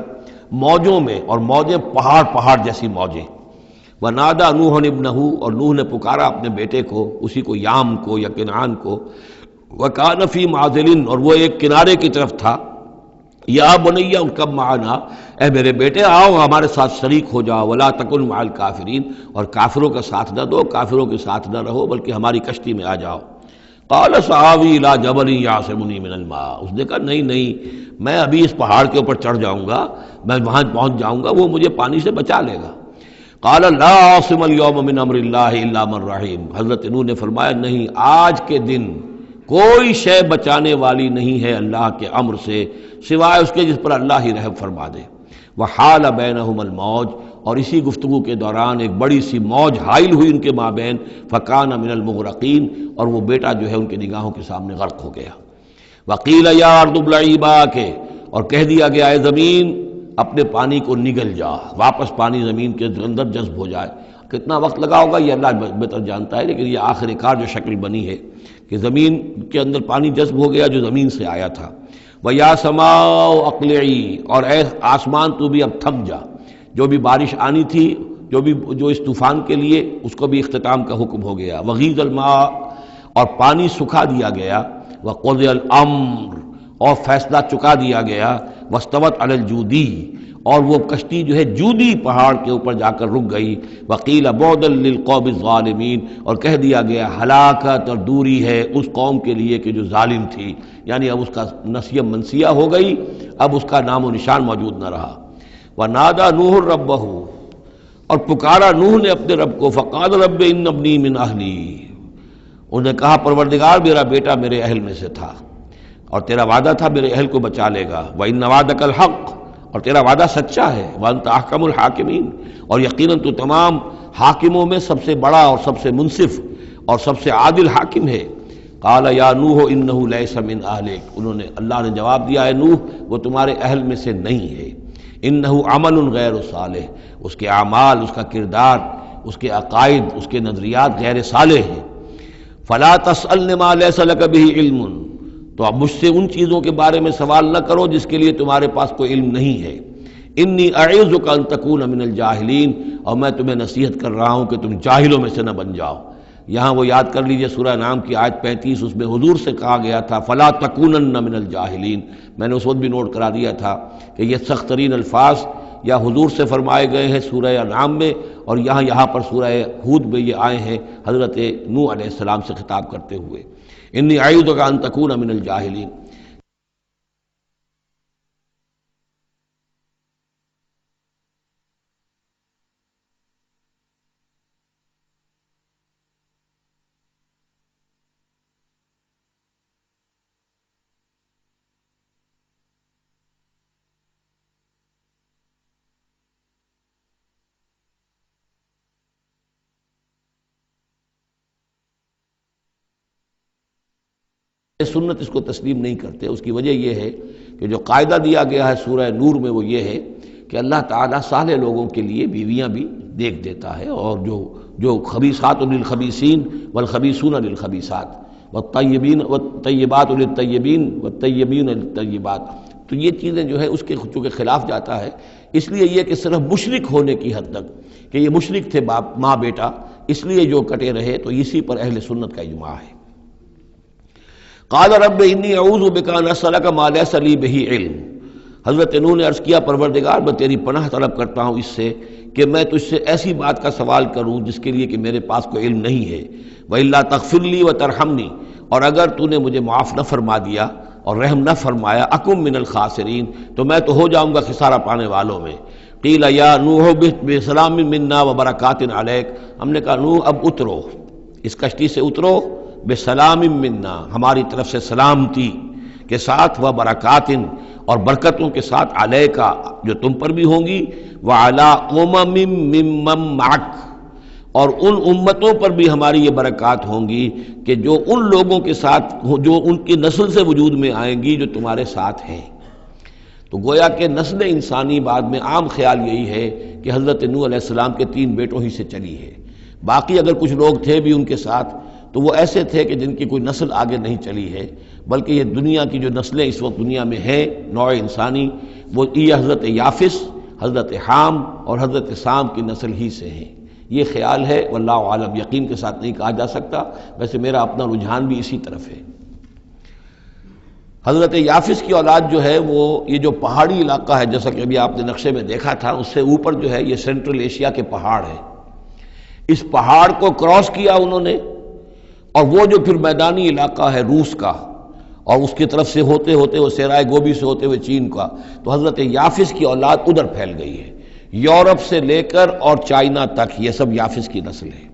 Speaker 1: موجوں میں، اور موجیں پہاڑ پہاڑ جیسی موجیں۔ ونادى نوح ابنہ، اور نوح نے پکارا اپنے بیٹے کو، اسی کو یام کو یا کنعان کو، وکان فی معزل، اور وہ ایک کنارے کی طرف تھا، یا بنی ارکب معنا، اے میرے بیٹے آؤ ہمارے ساتھ شریک ہو جاؤ، ولا تکن مع الکافرین، اور کافروں کا ساتھ نہ دو، کافروں کے ساتھ نہ رہو بلکہ ہماری کشتی میں آ جاؤ۔ قال سآوی الی جبل یعصمنی من الماء، اس نے کہا نہیں نہیں، میں ابھی اس پہاڑ کے اوپر چڑھ جاؤں گا، میں وہاں پہنچ جاؤں گا، وہ مجھے پانی سے بچا لے گا۔ قال لا عاصم اليوم من امر اللہ الا من رحم، حضرت نوح نے فرمایا نہیں، آج کے دن کوئی شے بچانے والی نہیں ہے اللہ کے امر سے سوائے اس کے جس پر اللہ ہی رحم فرما دے۔ وحال بینہم الموج، اور اسی گفتگو کے دوران ایک بڑی سی موج حائل ہوئی ان کے مابین، فکان من المغرقین، اور وہ بیٹا جو ہے ان کی نگاہوں کے سامنے غرق ہو گیا۔ وقیل یا ارض ابلعی ماءک، اور کہہ دیا گیا اے زمین اپنے پانی کو نگل جا، واپس پانی زمین کے اندر جذب ہو جائے۔ کتنا وقت لگا ہوگا یہ اللہ بہتر جانتا ہے، لیکن یہ آخر کار جو شکل بنی ہے کہ زمین کے اندر پانی جذب ہو گیا جو زمین سے آیا تھا۔ وَيَا سَمَاءُ أَقْلِعِي، اور اے آسمان تو بھی اب تھم جا، جو بھی بارش آنی تھی، جو اس طوفان کے لیے، اس کو بھی اختتام کا حکم ہو گیا۔ وَغِيضَ الْمَاءُ، اور پانی سکھا دیا گیا۔ وَقُضِيَ الْأَمْرُ، اور فیصلہ چکا دیا گیا۔ وَاسْتَوَتْ عَلَى الْجُودِيِّ، اور وہ کشتی جو ہے جودی پہاڑ کے اوپر جا کر رک گئی۔ وقیل بعدا للقوم الظالمین، اور کہہ دیا گیا ہلاکت اور دوری ہے اس قوم کے لیے کہ جو ظالم تھی، یعنی اب اس کا نسیہ منسیہ ہو گئی، اب اس کا نام و نشان موجود نہ رہا۔ ونادى نوح ربہ، اور پکارا نوح نے اپنے رب کو، فقال رب ان ابنی من اہلی، انہوں نے کہا پروردگار میرا بیٹا میرے اہل میں سے تھا، اور تیرا وعدہ تھا میرے اہل کو بچا لے گا۔ وَإِنَّ وعدَكَ الْحَقُّ، اور تیرا وعدہ سچا ہے۔ وَأَنْتَ أَحْكَمُ الْحَاكِمِينَ، اور یقیناً تو تمام حاکموں میں سب سے بڑا اور سب سے منصف اور سب سے عادل حاکم ہے۔ قال یا نوح انہ لیس من اہلک، انہوں نے، اللہ نے جواب دیا ہے نوح وہ تمہارے اہل میں سے نہیں ہے۔ انہ عمل غیر صالح، اس کے اعمال، اس کا کردار، اس کے عقائد، اس کے نظریات غیر صالح ہیں۔ فلا تسألن ما لیس لک بہ علم، تو اب مجھ سے ان چیزوں کے بارے میں سوال نہ کرو جس کے لیے تمہارے پاس کوئی علم نہیں ہے۔ انی اعوذک ان تکون من الجاہلین، اور میں تمہیں نصیحت کر رہا ہوں کہ تم جاہلوں میں سے نہ بن جاؤ۔ یہاں وہ یاد کر لیجئے سورہ نام کی آیت 35، اس میں حضور سے کہا گیا تھا فلا تکونن من الجاہلین، میں نے اس وقت بھی نوٹ کرا دیا تھا کہ یہ سخت ترین الفاظ یا حضور سے فرمائے گئے ہیں سورہ انعام میں، اور یہاں پر سورہ ہود میں یہ آئے ہیں حضرت نوح علیہ السلام سے خطاب کرتے ہوئے، انی اعوذک ان تکون من الجاہلین۔ سنت اس کو تسلیم نہیں کرتے، اس کی وجہ یہ ہے کہ جو قاعدہ دیا گیا ہے سورہ نور میں وہ یہ ہے کہ اللہ تعالیٰ صالح لوگوں کے لیے بیویاں بھی دیکھ دیتا ہے، اور جو خبیثات للخبیثین والخبیثون للخبیثات والطیبات للطیبین والطیبین للطیبات، تو یہ چیزیں جو ہے اس کے چونکہ خلاف جاتا ہے، اس لیے یہ کہ صرف مشرک ہونے کی حد تک کہ یہ مشرک تھے باپ ماں بیٹا، اس لیے جو کٹے رہے تو اسی پر اہل سنت کا اجماع ہے۔ قال رب انی اعوذ بک ان اسألک ما لیس لی بہ علم، حضرت نوح نے عرض کیا پروردگار میں تیری پناہ طلب کرتا ہوں اس سے کہ میں تجھ سے ایسی بات کا سوال کروں جس کے لیے کہ میرے پاس کوئی علم نہیں ہے، وَإِلَّا تَغْفِرْ لِي وَتَرْحَمْنِي، اور اگر تو نے مجھے معاف نہ فرما دیا اور رحم نہ فرمایا، اکم من الخاسرین، تو میں تو ہو جاؤں گا خسارہ پانے والوں میں۔ قیل یا نوح اہبط بسلام منا وبرکات علیک، ہم نے کہا نوح اب اترو، اس کشتی سے اترو، بسلام منا، ہماری طرف سے سلامتی کے ساتھ، وبرکات، اور برکتوں کے ساتھ، علیکا، جو تم پر بھی ہوں گی، وعلی امم ممن معک، اور ان امتوں پر بھی ہماری یہ برکات ہوں گی کہ جو ان لوگوں کے ساتھ، جو ان کی نسل سے وجود میں آئیں گی جو تمہارے ساتھ ہیں۔ تو گویا کہ نسل انسانی بعد میں عام خیال یہی ہے کہ حضرت نوح علیہ السلام کے 3 بیٹوں ہی سے چلی ہے، باقی اگر کچھ لوگ تھے بھی ان کے ساتھ تو وہ ایسے تھے کہ جن کی کوئی نسل آگے نہیں چلی ہے، بلکہ یہ دنیا کی جو نسلیں اس وقت دنیا میں ہیں نوع انسانی، وہ یہ حضرت یافس، حضرت حام اور حضرت سام کی نسل ہی سے ہیں۔ یہ خیال ہے، واللہ عالم، یقین کے ساتھ نہیں کہا جا سکتا، ویسے میرا اپنا رجحان بھی اسی طرف ہے۔ حضرت یافس کی اولاد جو ہے وہ یہ جو پہاڑی علاقہ ہے، جیسا کہ ابھی آپ نے نقشے میں دیکھا تھا، اس سے اوپر جو ہے یہ سینٹرل ایشیا کے پہاڑ ہیں، اس پہاڑ کو کراس کیا انہوں نے، اور وہ جو پھر میدانی علاقہ ہے روس کا، اور اس کی طرف سے ہوتے ہوتے وہ سیرائے گوبی سے ہوتے ہوئے چین کا، تو حضرت یافس کی اولاد ادھر پھیل گئی ہے، یورپ سے لے کر اور چائنا تک، یہ سب یافس کی نسل ہے۔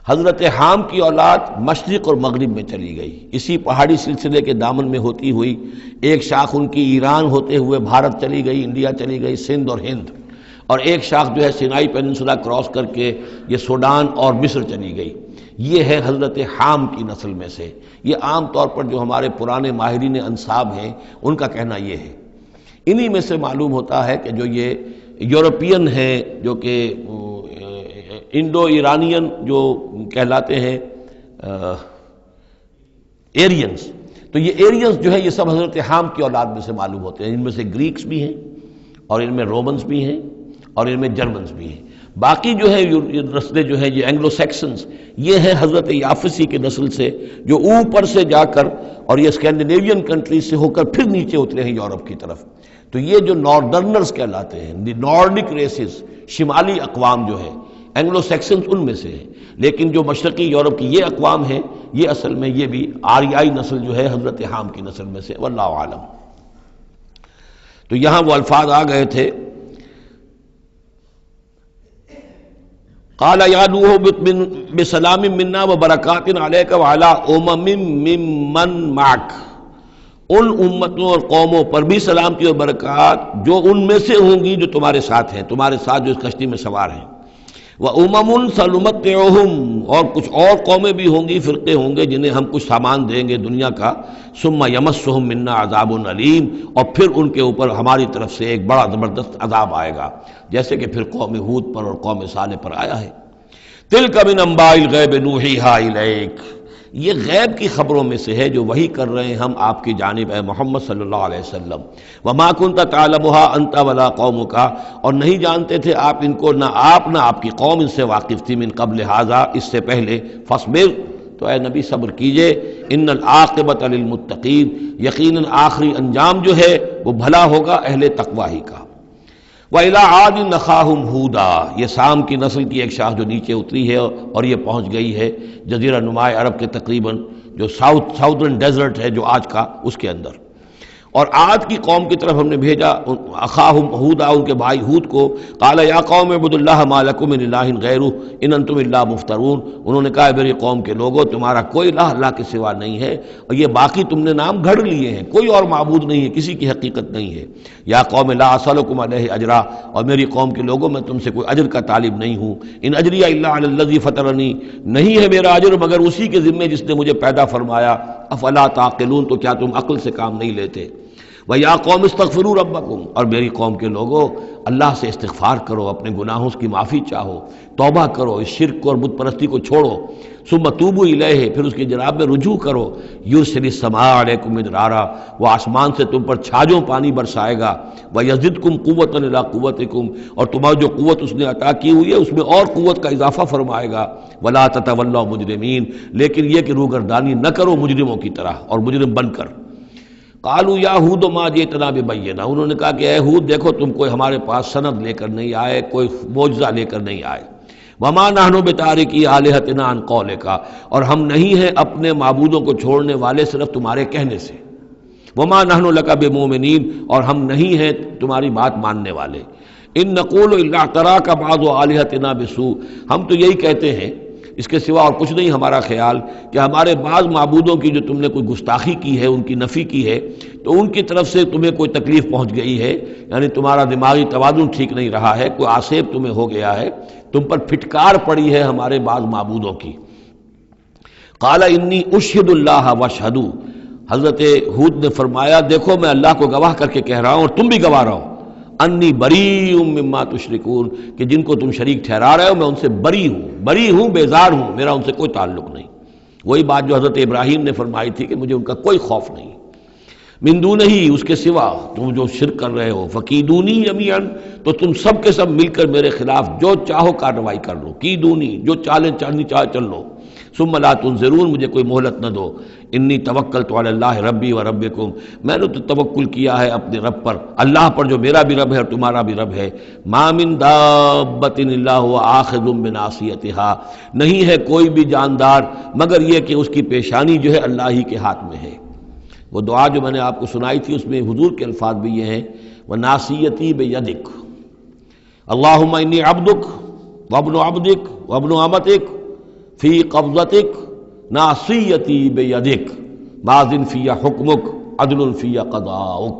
Speaker 1: حضرت حام کی اولاد مشرق اور مغرب میں چلی گئی، اسی پہاڑی سلسلے کے دامن میں ہوتی ہوئی، ایک شاخ ان کی ایران ہوتے ہوئے بھارت چلی گئی، انڈیا چلی گئی، سندھ اور ہند، اور ایک شاخ جو ہے سینائی پیننسولا کراس کر کے یہ سوڈان اور مصر چلی گئی۔ یہ ہے حضرت حام کی نسل میں سے۔ یہ عام طور پر جو ہمارے پرانے ماہرین انساب ہیں ان کا کہنا یہ ہے۔ انہی میں سے معلوم ہوتا ہے کہ جو یہ یورپین ہیں، جو کہ انڈو ایرانین جو کہلاتے ہیں ایرینز، تو یہ ایرینز جو ہے یہ سب حضرت حام کی اولاد میں سے معلوم ہوتے ہیں۔ ان میں سے گریکس بھی ہیں، اور ان میں رومنز بھی ہیں، اور ان میں جرمنز بھی ہیں۔ باقی جو ہے نسلیں جو ہیں یہ اینگلو سیکسنز، یہ ہیں حضرت یافسی کے نسل سے، جو اوپر سے جا کر اور یہ اسکینڈینیوین کنٹریز سے ہو کر پھر نیچے اترے ہیں یورپ کی طرف۔ تو یہ جو ناردرنرز کہلاتے ہیں، دی نارڈک ریسز، شمالی اقوام جو ہے، اینگلو سیکسنز ان میں سے ہیں، لیکن جو مشرقی یورپ کی یہ اقوام ہیں، یہ اصل میں یہ بھی آریائی نسل جو ہے حضرت حام کی نسل میں سے، واللہ عالم۔ تو یہاں وہ الفاظ آ گئے تھے، قال یا نوح اہبط بسلام منا وبرکات علیک وعلی امم ممن معک، ان امتوں اور قوموں پر بھی سلامتی اور برکات جو ان میں سے ہوں گی جو تمہارے ساتھ ہیں، تمہارے ساتھ جو اس کشتی میں سوار ہیں، وَأُمَمٌ سَنُمَتِّعُهُمْ، اور کچھ اور قومیں بھی ہوں گی، فرقے ہوں گے جنہیں ہم کچھ سامان دیں گے دنیا کا، ثُمَّ يَمَسُّهُم مِّنَّا عَذَابٌ عَلِيمٌ، اور پھر ان کے اوپر ہماری طرف سے ایک بڑا زبردست عذاب آئے گا، جیسے کہ پھر قوم ہود پر اور قوم صالح پر آیا ہے۔ تِلْكَ مِنْ أَنْبَاءِ الْغَيْبِ نُوحِيهَا إِلَيْكَ، یہ غیب کی خبروں میں سے ہے جو وحی کر رہے ہیں ہم آپ کی جانب، اے محمد صلی اللہ علیہ وسلم۔ وَمَا كُنْتَ تَعْلَمُهَا أَنْتَ وَلَا قَوْمُكَ، اور نہیں جانتے تھے آپ ان کو، نہ آپ نہ آپ کی قوم ان سے واقف تھی، من قبل هذا، اس سے پہلے، فاصبر، تو اے نبی صبر کیجئے، ان العاقبۃ للمتقین، یقیناً آخری انجام جو ہے وہ بھلا ہوگا اہل تقوی ہی کا۔ وَإِلَىٰ عَادٍ أَخَاهُمْ هُودًا، یہ سام کی نسل کی ایک شاخ جو نیچے اتری ہے اور یہ پہنچ گئی ہے جزیرہ نمائے عرب کے تقریباً جو ساؤدرن ڈیزرٹ ہے جو آج کا، اس کے اندر، اور عاد کی قوم کی طرف ہم نے بھیجا اخاہم ہودا، ان کے بھائی ہود کو، قال یا قوم اعبدوا اللہ ما لکم من الہ غیرہ ان انتم الا مفترون، انہوں نے کہا میری قوم کے لوگوں تمہارا کوئی الہ اللہ کے سوا نہیں ہے، اور یہ باقی تم نے نام گھڑ لیے ہیں، کوئی اور معبود نہیں ہے، کسی کی حقیقت نہیں ہے۔ یا قوم لا اسألکم علیہ اجرا، اور میری قوم کے لوگوں میں تم سے کوئی اجر کا طالب نہیں ہوں، ان اجری الا علی الذی فطرنی، نہیں ہے میرا اجر مگر اسی کے ذمے جس نے مجھے پیدا فرمایا، افلا تعقلون، تو کیا تم عقل سے کام نہیں لیتے؟ وَيَا قَوْمِ اسْتَغْفِرُوا رَبَّكُمْ، اور میری قوم کے لوگوں اللہ سے استغفار کرو، اپنے گناہوں کی معافی چاہو، توبہ کرو، اس شرک کو اور بت پرستی کو چھوڑو، ثم توبوا الیہ، پھر اس کی جناب میں رجوع کرو، یرسل السماء علیکم مدرارا، وہ آسمان سے تم پر چھاجوں پانی برسائے گا، ویزدکم قوۃ الی قوتکم، اور تمہاری جو قوت اس نے عطا کی ہوئی ہے اس میں اور قوت کا اضافہ فرمائے گا، ولا تتولوا مجرمین، لیکن یہ کہ روگردانی نہ کرو مجرموں کی طرح اور مجرم بن کر۔ قالوا یا ہود ما جئتنا ببینہ، انہوں نے کہا کہ اے ہود دیکھو تم کوئی ہمارے پاس سند لے کر نہیں آئے، کوئی معجزہ لے کر نہیں آئے، وما نحن بتارکی آلہتنا عن قولک، اور ہم نہیں ہیں اپنے معبودوں کو چھوڑنے والے صرف تمہارے کہنے سے، وما نحن لک بمؤمنین، اور ہم نہیں ہیں تمہاری بات ماننے والے، ان نقول الا اعتراک بعض آلہتنا بسوء، ہم تو یہی کہتے ہیں، اس کے سوا اور کچھ نہیں ہمارا خیال، کہ ہمارے بعض معبودوں کی جو تم نے کوئی گستاخی کی ہے، ان کی نفی کی ہے، تو ان کی طرف سے تمہیں کوئی تکلیف پہنچ گئی ہے، یعنی تمہارا دماغی توازن ٹھیک نہیں رہا ہے، کوئی آسیب تمہیں ہو گیا ہے، تم پر پھٹکار پڑی ہے ہمارے بعض معبودوں کی۔ قال انی اشہد اللہ واشہدوا، حضرت ہود نے فرمایا دیکھو میں اللہ کو گواہ کر کے کہہ رہا ہوں اور تم بھی گواہ رہو، انی بریء مما تشرکون، کہ جن کو تم شریک ٹھہرا رہے ہو میں ان سے بری ہوں، بیزار ہوں، میرا ان سے کوئی تعلق نہیں۔ وہی بات جو حضرت ابراہیم نے فرمائی تھی کہ مجھے ان کا کوئی خوف نہیں، من دونہ ہی، اس کے سوا تم جو شرک کر رہے ہو، فکیدونی جمیعا، تو تم سب کے سب مل کر میرے خلاف جو چاہو کارروائی کر لو، کیدونی، جو چالیں چلنی چاہے چل لو، ثم لا تنظرون، مجھے کوئی مہلت نہ دو، انی توکلت علی اللہ ربی و ربکم، میں نے تو توکل کیا ہے اپنے رب پر، اللہ پر جو میرا بھی رب ہے اور تمہارا بھی رب ہے، ما من دابۃ الا هو آخذ بناصیتها، نہیں ہے کوئی بھی جاندار مگر یہ کہ اس کی پیشانی جو ہے اللہ ہی کے ہاتھ میں ہے۔ وہ دعا جو میں نے آپ کو سنائی تھی اس میں حضور کے الفاظ بھی یہ ہیں، وَنَاصِيَتِي بِيَدِكَ، اللہم انی عبدک وابن عبدک وابن امتک فی قبضتک ناصیتی بیدک ماض فی حکمک عدل فی قضاؤک۔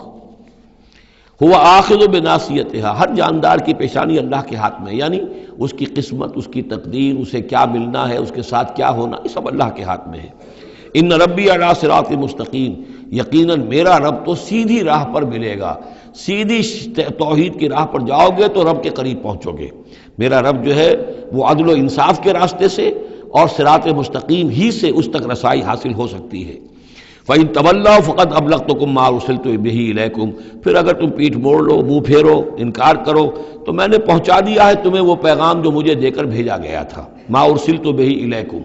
Speaker 1: ہوا آخذ بناصیتها، ہر جاندار کی پیشانی اللہ کے ہاتھ میں، یعنی اس کی قسمت، اس کی تقدیر، اسے کیا ملنا ہے، اس کے ساتھ کیا ہونا، یہ سب اللہ کے ہاتھ میں ہے۔ ان ربی علی صراط مستقیم، یقیناً میرا رب تو سیدھی راہ پر ملے گا، سیدھی توحید کی راہ پر جاؤ گے تو رب کے قریب پہنچو گے۔ میرا رب جو ہے وہ عدل و انصاف کے راستے سے اور صراط مستقیم ہی سے اس تک رسائی حاصل ہو سکتی ہے۔ فَإِن تَوَلَّوْا فَقَدْ أَبْلَغْتُكُم مَّا أُرْسِلْتُ بِهِ إِلَيْكُمْ، پھر اگر تم پیٹھ موڑ لو، منہ پھیرو، انکار کرو، تو میں نے پہنچا دیا ہے تمہیں وہ پیغام جو مجھے دے کر بھیجا گیا تھا، مَا أُرْسِلْتُ بِهِ إِلَيْكُمْ۔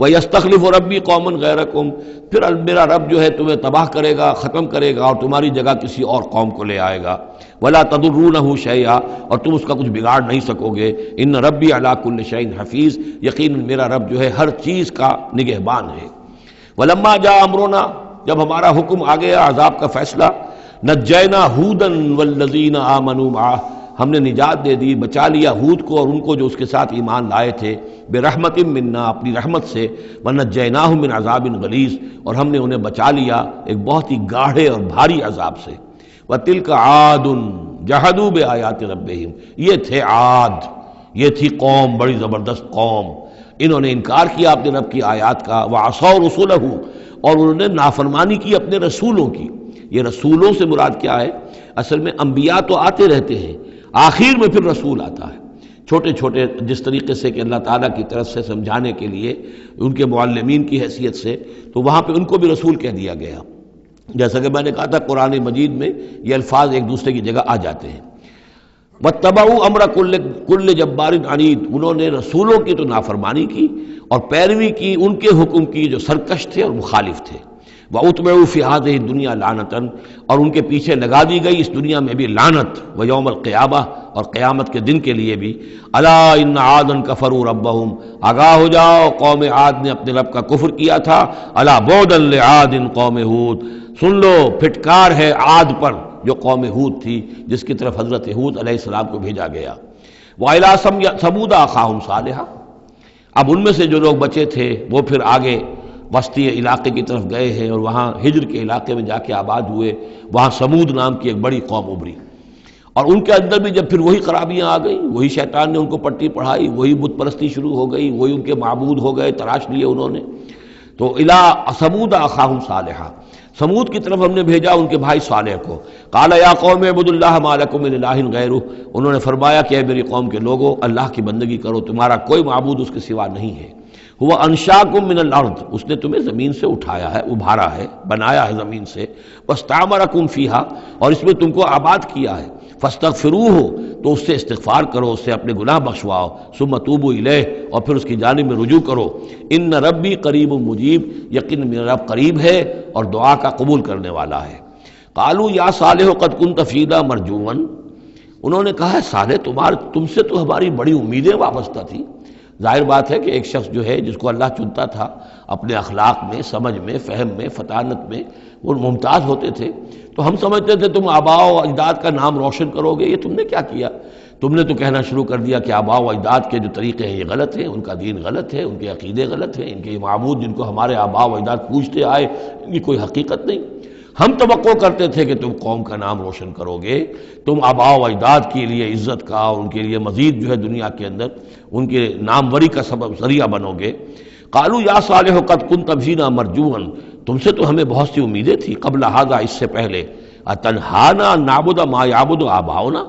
Speaker 1: وَيَسْتَخْلِفُ رَبِّي قَوْمًا غَيْرَكُمْ، پھر میرا رب جو ہے تمہیں تباہ کرے گا، ختم کرے گا اور تمہاری جگہ کسی اور قوم کو لے آئے گا۔ وَلَا تَضُرُّونَهُ شَيْئًا، اور تم اس کا کچھ بگاڑ نہیں سکو گے۔ إِنَّ رَبِّي عَلَىٰ كُلِّ شَيْءٍ حَفِيظٌ، یقیناً میرا رب جو ہے ہر چیز کا نگہبان ہے۔ وَلَمَّا جَاءَ أَمْرُنَا، جب ہمارا حکم آ گیا، عذاب کا فیصلہ، نجینا ہودًا والذین آمنوا معہ، ہم نے نجات دے دی، بچا لیا ہود کو اور ان کو جو اس کے ساتھ ایمان لائے تھے، برحمت منا، اپنی رحمت سے، ونجیناہم من عذاب غلیظ، اور ہم نے انہیں بچا لیا ایک بہت ہی گاڑھے اور بھاری عذاب سے۔ وتلک عاد جحدوا بآیات ربہم، یہ تھے عاد، یہ تھی قوم، بڑی زبردست قوم، انہوں نے انکار کیا اپنے رب کی آیات کا، وعصوا رسلہ، اور انہوں نے نافرمانی کی اپنے رسولوں کی۔ یہ رسولوں سے مراد کیا ہے؟ اصل میں انبیاء تو آتے رہتے ہیں، آخر میں پھر رسول آتا ہے، چھوٹے چھوٹے، جس طریقے سے کہ اللہ تعالیٰ کی طرف سے سمجھانے کے لیے ان کے معلمین کی حیثیت سے، تو وہاں پہ ان کو بھی رسول کہہ دیا گیا۔ جیسا کہ میں نے کہا تھا قرآن مجید میں یہ الفاظ ایک دوسرے کی جگہ آ جاتے ہیں۔ وَاتَّبَعُوا أَمْرَ كُلِّ جَبَّارٍ عَنِيدٍ، انہوں نے رسولوں کی تو نافرمانی کی اور پیروی کی ان کے حکم کی جو سرکش تھے اور مخالف تھے۔ وَأُتْبِعُوا فِي هَذِهِ الدُّنْيَا لَعْنَةً، اور ان کے پیچھے لگا دی گئی اس دنیا میں بھی لعنت، وَيَوْمَ الْقِيَامَةِ، اور قیامت کے دن کے لیے بھی۔ أَلَا إِنَّ عَادًا كَفَرُوا رَبَّهُمْ، آگاہ ہو جاؤ قوم عاد نے اپنے رب کا کفر کیا تھا۔ أَلَا بُعْدًا لِعَادٍ قوم ہود، سن لو پھٹکار ہے عاد پر جو قوم ہود تھی، جس کی طرف حضرت ہود علیہ السلام کو بھیجا گیا۔ وَإِلَىٰ ثَمُودَ أَخَاهُمْ صَالِحًا، اب ان میں سے جو لوگ بچے تھے وہ پھر آگے وسطی علاقے کی طرف گئے ہیں اور وہاں ہجر کے علاقے میں جا کے آباد ہوئے، وہاں سمود نام کی ایک بڑی قوم ابھری، اور ان کے اندر بھی جب پھر وہی خرابیاں آ گئیں، وہی شیطان نے ان کو پٹی پڑھائی، وہی بت پرستی شروع ہو گئی، وہی ان کے معبود ہو گئے، تراش لیے انہوں نے۔ تو الی ثمود اخاہم صالحا، سمود کی طرف ہم نے بھیجا ان کے بھائی صالح کو. قال یا قوم اعبدوا اللہ ما لکم من الہ غیرہ، انہوں نے فرمایا کہ اے میری قوم کے لوگو، اللہ کی بندگی کرو، تمہارا کوئی معبود اس کے سوا نہیں ہے. ہوا انشاکم من الارض، اس نے تمہیں زمین سے اٹھایا ہے، ابھارا ہے، بنایا ہے زمین سے. واستعمرکم فیہا، اور اس میں تم کو آباد کیا ہے. فاستغفروہ، تو اس سے استغفار کرو، اس سے اپنے گناہ بخشواؤ. ثم توبوا الیہ، اور پھر اس کی جانب میں رجوع کرو. ان ربی قریب مجیب، یقین میرا رب قریب ہے اور دعا کا قبول کرنے والا ہے. قالوا یا صالح قد كنت فینا مرجوا، انہوں نے کہا ہے صالح تم سے تو ہماری بڑی امیدیں وابستہ تھی. ظاہر بات ہے کہ ایک شخص جو ہے جس کو اللہ چنتا تھا اپنے اخلاق میں، سمجھ میں، فہم میں، فطانت میں وہ ممتاز ہوتے تھے، تو ہم سمجھتے تھے تم آباء و اجداد کا نام روشن کرو گے. یہ تم نے کیا کیا؟ تم نے تو کہنا شروع کر دیا کہ آباء و اجداد کے جو طریقے ہیں یہ غلط ہیں، ان کا دین غلط ہے، ان کے عقیدے غلط ہیں، ان کے معبود جن کو ہمارے آباء و اجداد پوجتے آئے ان کی کوئی حقیقت نہیں. ہم توقع کرتے تھے کہ تم قوم کا نام روشن کرو گے، تم آباء و اجداد کے لیے عزت کا اور ان کے لیے مزید جو ہے دنیا کے اندر ان کے ناموری کا سبب ذریعہ بنو گے. قالوا یا صالح قد كنت فینا مرجوا، تم سے تو ہمیں بہت سی امیدیں تھی قبل ھذا، اس سے پہلے. اتنہانا نعبد ما یعبد آباؤنا،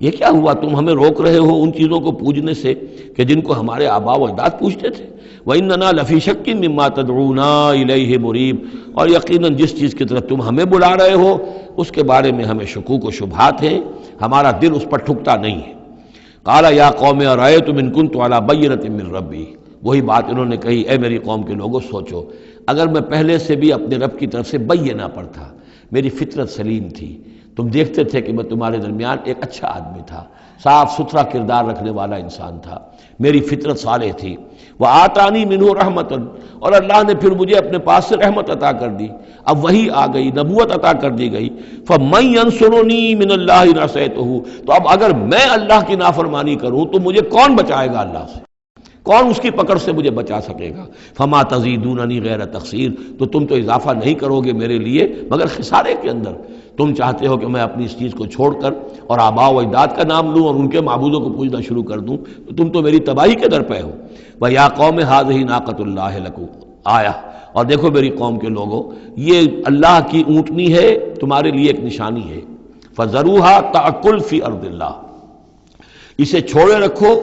Speaker 1: یہ کیا ہوا تم ہمیں روک رہے ہو ان چیزوں کو پوجنے سے کہ جن کو ہمارے آباء و اجداد پوجتے تھے. وَإِنَّنَا لَفِي شَكٍّ مِّمَّا تَدْعُونَا إِلَيْهِ مُرِيبٍ، اور یقیناً جس چیز کی طرف تم ہمیں بلا رہے ہو اس کے بارے میں ہمیں شکوک و شبہات ہیں، ہمارا دل اس پر ٹھکتا نہیں ہے. قَالَ يَا قَوْمِ أَرَأَيْتُمْ إِن كُنتُ عَلَىٰ بَيِّنَةٍ مِّن رَّبِّي، وہی بات انہوں نے کہی، اے میری قوم کے لوگوں سوچو، اگر میں پہلے سے بھی اپنے رب کی طرف سے بینہ پر تھا، میری فطرت سلیم تھی، تم دیکھتے تھے کہ میں تمہارے درمیان ایک اچھا آدمی تھا، صاف ستھرا کردار رکھنے والا انسان تھا، میری فطرت صالح تھی. وَآتَانِي مِنْهُ رَحْمَةً، اور اللہ نے پھر مجھے اپنے پاس سے رحمت عطا کر دی. اب وہی آ گئی، نبوت عطا کر دی گئی. فَمَن يَنصُرُنِي مِنَ اللَّهِ إِنْ عَصَيْتُهُ، تو اب اگر میں اللہ کی نافرمانی کروں تو مجھے کون بچائے گا اللہ سے؟ کون اس کی پکڑ سے مجھے بچا سکے گا؟ فما تزیدوننی غیر تقصیر، تو تم تو اضافہ نہیں کرو گے میرے لیے مگر خسارے کے اندر. تم چاہتے ہو کہ میں اپنی اس چیز کو چھوڑ کر اور آباء و اجداد کا نام لوں اور ان کے معبودوں کو پوجنا شروع کر دوں، تو تم تو میری تباہی کے در پہ ہو. وَيَا قَوْمِ هَٰذِهِ نَاقَةُ اللَّهِ لَكُمْ آیَةٌ، اور دیکھو میری قوم کے لوگوں، یہ اللہ کی اونٹنی ہے، تمہارے لیے ایک نشانی ہے. فَذَرُوهَا تَأْكُلْ فِي أَرْضِ اللَّهِ، اسے چھوڑے رکھو،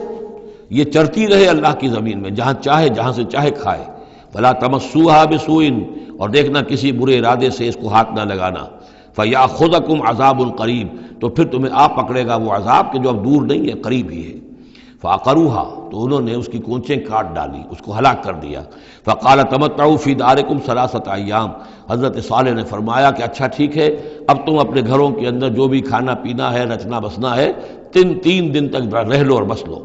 Speaker 1: یہ چرتی رہے اللہ کی زمین میں، جہاں چاہے جہاں سے چاہے کھائے. وَلَا تَمَسُّوهَا بِسُوءٍ، اور دیکھنا کسی برے ارادے سے اس کو ہاتھ نہ لگانا. فَيَأْخُذَكُمْ عَذَابٌ قَرِيبٌ، تو پھر تمہیں آ پکڑے گا وہ عذاب کہ جو اب دور نہیں ہے، قریب ہی ہے. فَعَقَرُوهَا، تو انہوں نے اس کی کونچیں کاٹ ڈالی، اس کو ہلاک کر دیا. فَقَالَ تَمَتَّعُوا فِي دَارِكُمْ ثَلَاثَةَ أَيَّامٍ، حضرت صالح نے فرمایا کہ اچھا ٹھیک ہے، اب تم اپنے گھروں کے اندر جو بھی کھانا پینا ہے، رچنا بسنا ہے، تین دن تک رہ لو اور بس لو.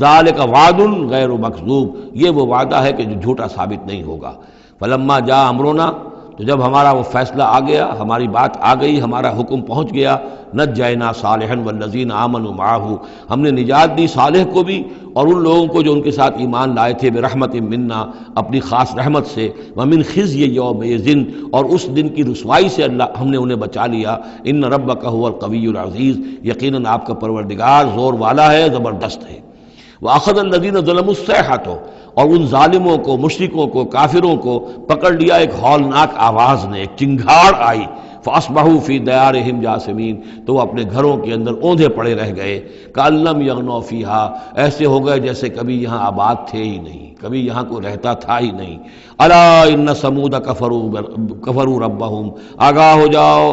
Speaker 1: ذالک وعد غیر مکذوب، یہ وہ وعدہ ہے کہ جو جھوٹا ثابت نہیں ہوگا. فلما جاء امرنا، تو جب ہمارا وہ فیصلہ آ گیا، ہماری بات آ گئی، ہمارا حکم پہنچ گیا، نجینا صالحا والذین آمنوا معہ، ہم نے نجات دی صالح کو بھی اور ان لوگوں کو جو ان کے ساتھ ایمان لائے تھے، برحمت منا، اپنی خاص رحمت سے، ومن خزی یومئذ، اور اس دن کی رسوائی سے اللہ ہم نے انہیں بچا لیا. ان ربک هو القوی العزیز، یقیناً آپ کا پروردگار زور والا ہے، زبردست ہے. وَأَخَذَ الَّذِينَ ظَلَمُوا الصَّيْحَةُ، اور ان ظالموں کو، مشرکوں کو، کافروں کو پکڑ لیا ایک ہولناک آواز نے، ایک چنگھاڑ آئی. فَأَصْبَحُوا فِي دِيَارِهِمْ جَاثِمِينَ، تو وہ اپنے گھروں کے اندر اوندھے پڑے رہ گئے. كَأَن لَّمْ يَغْنَوْا فِيهَا، ایسے ہو گئے جیسے کبھی یہاں آباد تھے ہی نہیں، کبھی یہاں کوئی رہتا تھا ہی نہیں. أَلَا إِنَّ ثَمُودَ كَفَرُوا رَبَّهُمْ، آگاہ ہو جاؤ،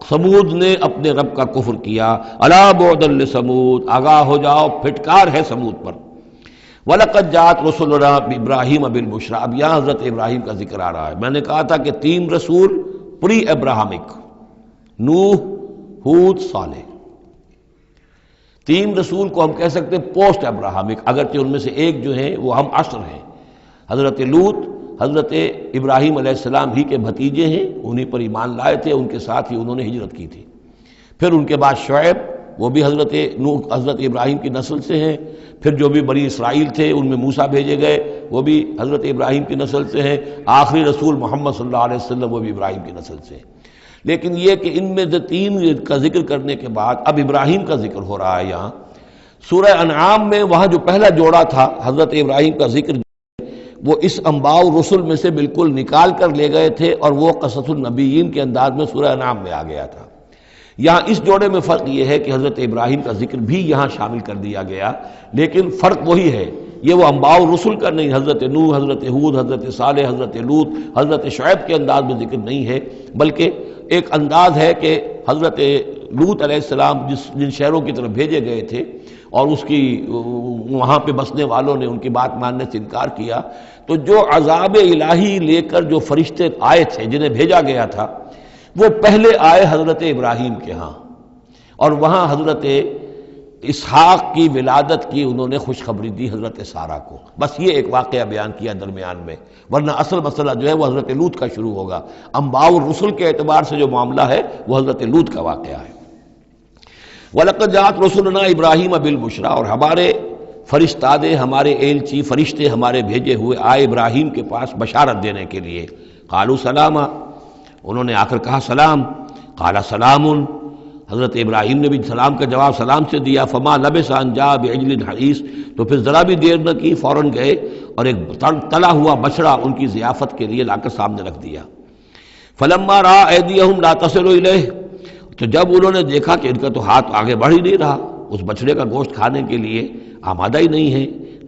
Speaker 1: سمود نے اپنے رب کا کفر کیا. الا بعدا لثمود، آگاہ ہو جاؤ، پھٹکار ہے سمود پر. وَلَقَدْ جَاءَتْ رُسُلُنَا بِإِبْرَاهِيمَ بِالْبُشْرَىٰ، اب یہاں حضرت ابراہیم کا ذکر آ رہا ہے. میں نے کہا تھا کہ 3 رسول پری ابراہمک، نوح، ہود، صالح. 3 رسول کو ہم کہہ سکتے ہیں پوسٹ ابراہمک، اگرچہ ان میں سے ایک جو ہیں وہ ہم عصر ہیں. حضرت لوط حضرت ابراہیم علیہ السلام ہی کے بھتیجے ہیں، انہی پر ایمان لائے تھے، ان کے ساتھ ہی انہوں نے ہجرت کی تھی. پھر ان کے بعد شعیب، وہ بھی حضرت نوح حضرت ابراہیم کی نسل سے ہیں. پھر جو بھی بنی اسرائیل تھے ان میں موسیٰ بھیجے گئے، وہ بھی حضرت ابراہیم کی نسل سے ہیں. آخری رسول محمد صلی اللہ علیہ وسلم وہ بھی ابراہیم کی نسل سے ہیں. لیکن یہ کہ ان میں سے 3 کا ذکر کرنے کے بعد اب ابراہیم کا ذکر ہو رہا ہے. یہاں سورہ انعام میں وہاں جو پہلا جوڑا تھا حضرت ابراہیم کا ذکر، وہ اس انباء الرسل میں سے بالکل نکال کر لے گئے تھے اور وہ قصص النبیین کے انداز میں سورہ انعام میں آ گیا تھا۔ یہاں اس جوڑے میں فرق یہ ہے کہ حضرت ابراہیم کا ذکر بھی یہاں شامل کر دیا گیا، لیکن فرق وہی ہے، یہ وہ انباء الرسل کا نہیں، حضرت نوح، حضرت ہود، حضرت صالح، حضرت لوط، حضرت شعیب کے انداز میں ذکر نہیں ہے، بلکہ ایک انداز ہے کہ حضرت لوط علیہ السلام جن شہروں کی طرف بھیجے گئے تھے اور اس کی وہاں پہ بسنے والوں نے ان کی بات ماننے سے انکار کیا، تو جو عذاب الہی لے کر جو فرشتے آئے تھے جنہیں بھیجا گیا تھا، وہ پہلے آئے حضرت ابراہیم کے ہاں، اور وہاں حضرت اسحاق کی ولادت کی انہوں نے خوشخبری دی حضرت سارہ کو۔ بس یہ ایک واقعہ بیان کیا درمیان میں، ورنہ اصل مسئلہ جو ہے وہ حضرت لوط کا شروع ہوگا۔ انباء الرسل کے اعتبار سے جو معاملہ ہے وہ حضرت لوط کا واقعہ ہے۔ وَلَقَدْ جَاءَتْ رُسُلُنَا إِبْرَاهِيمَ بِالْبُشْرَىٰ، اور ہمارے فرشتادے، ہمارے ایلچی فرشتے ہمارے بھیجے ہوئے آئے ابراہیم کے پاس بشارت دینے کے لیے۔ قالوا سلاما، انہوں نے آ کر کہا سلام۔ قال سلام، حضرت ابراہیم نے بھی سلام کا جواب سلام سے دیا۔ فما لبث ان جاء بعجل حنیذ، تو پھر ذرا بھی دیر نہ کی، فوراً گئے اور ایک تلا ہوا بچڑا ان کی ضیافت کے لیے لا کر سامنے رکھ دیا۔ فلما رأى أيديهم لا تصل إليه، تو جب انہوں نے دیکھا کہ ان کا تو ہاتھ آگے بڑھ ہی نہیں رہا، اس بچڑے کا گوشت کھانے کے لیے آمادہ ہی نہیں ہے،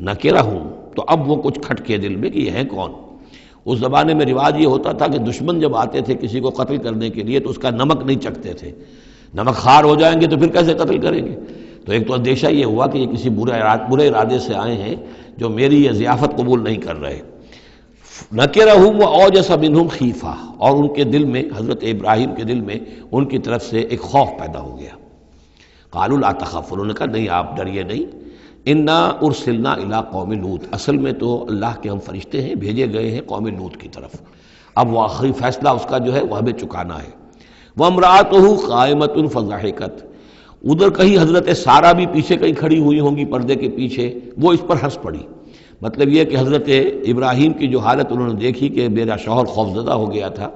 Speaker 1: نکرہم، تو اب وہ کچھ کھٹکے دل میں کہ یہ ہیں کون۔ اس زمانے میں رواج یہ ہوتا تھا کہ دشمن جب آتے تھے کسی کو قتل کرنے کے لیے تو اس کا نمک نہیں چکھتے تھے، نمک خوار ہو جائیں گے تو پھر کیسے قتل کریں گے۔ تو ایک تو اندیشہ یہ ہوا کہ یہ کسی برے ارادے سے آئے ہیں جو میری یہ ضیافت قبول نہیں کر رہے۔ نکرہم واوجس منہم خیفہ، اور ان کے دل میں، حضرت ابراہیم کے دل میں ان کی طرف سے ایک خوف پیدا ہو گیا۔ قالوا لا تخف، انہوں نے کہا نہیں آپ ڈریے نہیں، انا ارسلنا الی قوم لوط، اصل میں تو اللہ کے ہم فرشتے ہیں، بھیجے گئے ہیں قوم لوط کی طرف، اب وہ آخری فیصلہ اس کا جو ہے وہ ہمیں چکانا ہے۔ وامرأتہ قائمۃ فضحکت، ادھر کہیں حضرت سارہ بھی پیچھے کہیں کھڑی ہوئی ہوں گی پردے کے پیچھے، وہ اس پر ہنس پڑی۔ مطلب یہ کہ حضرت ابراہیم کی جو حالت انہوں نے دیکھی کہ میرا شوہر خوفزدہ ہو گیا تھا،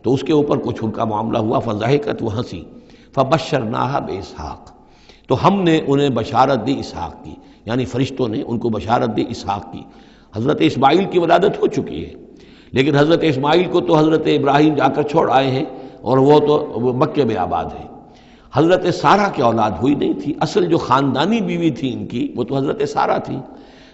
Speaker 1: تو اس کے اوپر کچھ ان کا معاملہ ہوا، فضحکت، وہ ہنسی۔ فبشرناہا باسحاق، تو ہم نے انہیں بشارت دی اسحاق کی، یعنی فرشتوں نے ان کو بشارت دی اسحاق کی۔ حضرت اسماعیل کی ولادت ہو چکی ہے، لیکن حضرت اسماعیل کو تو حضرت ابراہیم جا کر چھوڑ آئے ہیں اور وہ تو مکے میں آباد ہے۔ حضرت سارہ کی اولاد ہوئی نہیں تھی، اصل جو خاندانی بیوی تھی ان کی وہ تو حضرت سارہ تھی۔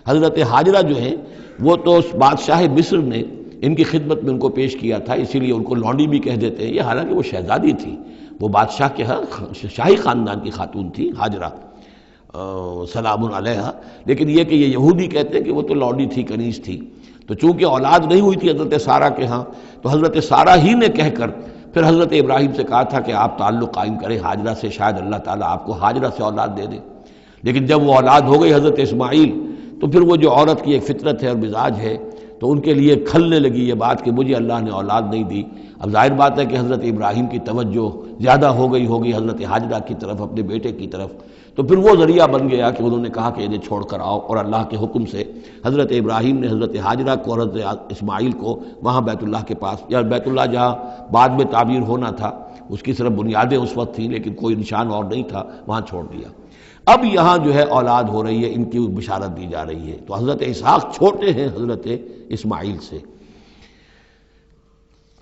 Speaker 1: حضرت ہاجرہ جو ہیں وہ تو بادشاہ مصر نے ان کی خدمت میں ان کو پیش کیا تھا، اسی لیے ان کو لونڈی بھی کہہ دیتے ہیں، یہ حالانکہ وہ شہزادی تھی، وہ بادشاہ کے ہاں شاہی خاندان کی خاتون تھی ہاجرہ سلام علیہا، لیکن یہ کہ یہ یہودی کہتے ہیں کہ وہ تو لونڈی تھی، کنیز تھی۔ تو چونکہ اولاد نہیں ہوئی تھی حضرت سارہ کے ہاں، تو حضرت سارہ ہی نے کہہ کر پھر حضرت ابراہیم سے کہا تھا کہ آپ تعلق قائم کریں ہاجرہ سے، شاید اللہ تعالیٰ آپ کو ہاجرہ سے اولاد دے دے۔ لیکن جب وہ اولاد ہو گئی حضرت اسماعیل، تو پھر وہ جو عورت کی ایک فطرت ہے اور مزاج ہے، تو ان کے لیے کھلنے لگی یہ بات کہ مجھے اللہ نے اولاد نہیں دی۔ اب ظاہر بات ہے کہ حضرت ابراہیم کی توجہ زیادہ ہو گئی ہوگی حضرت ہاجرہ کی طرف، اپنے بیٹے کی طرف، تو پھر وہ ذریعہ بن گیا کہ انہوں نے کہا کہ انہیں چھوڑ کر آؤ، اور اللہ کے حکم سے حضرت ابراہیم نے حضرت ہاجرہ کو اور حضرت اسماعیل کو وہاں بیت اللہ کے پاس، یا بیت اللہ جہاں بعد میں تعمیر ہونا تھا اس کی صرف بنیادیں اس وقت تھیں لیکن کوئی نشان اور نہیں تھا، وہاں چھوڑ دیا۔ اب یہاں جو ہے اولاد ہو رہی ہے، ان کی بشارت دی جا رہی ہے، تو حضرت اسحاق چھوٹے ہیں حضرت اسماعیل سے۔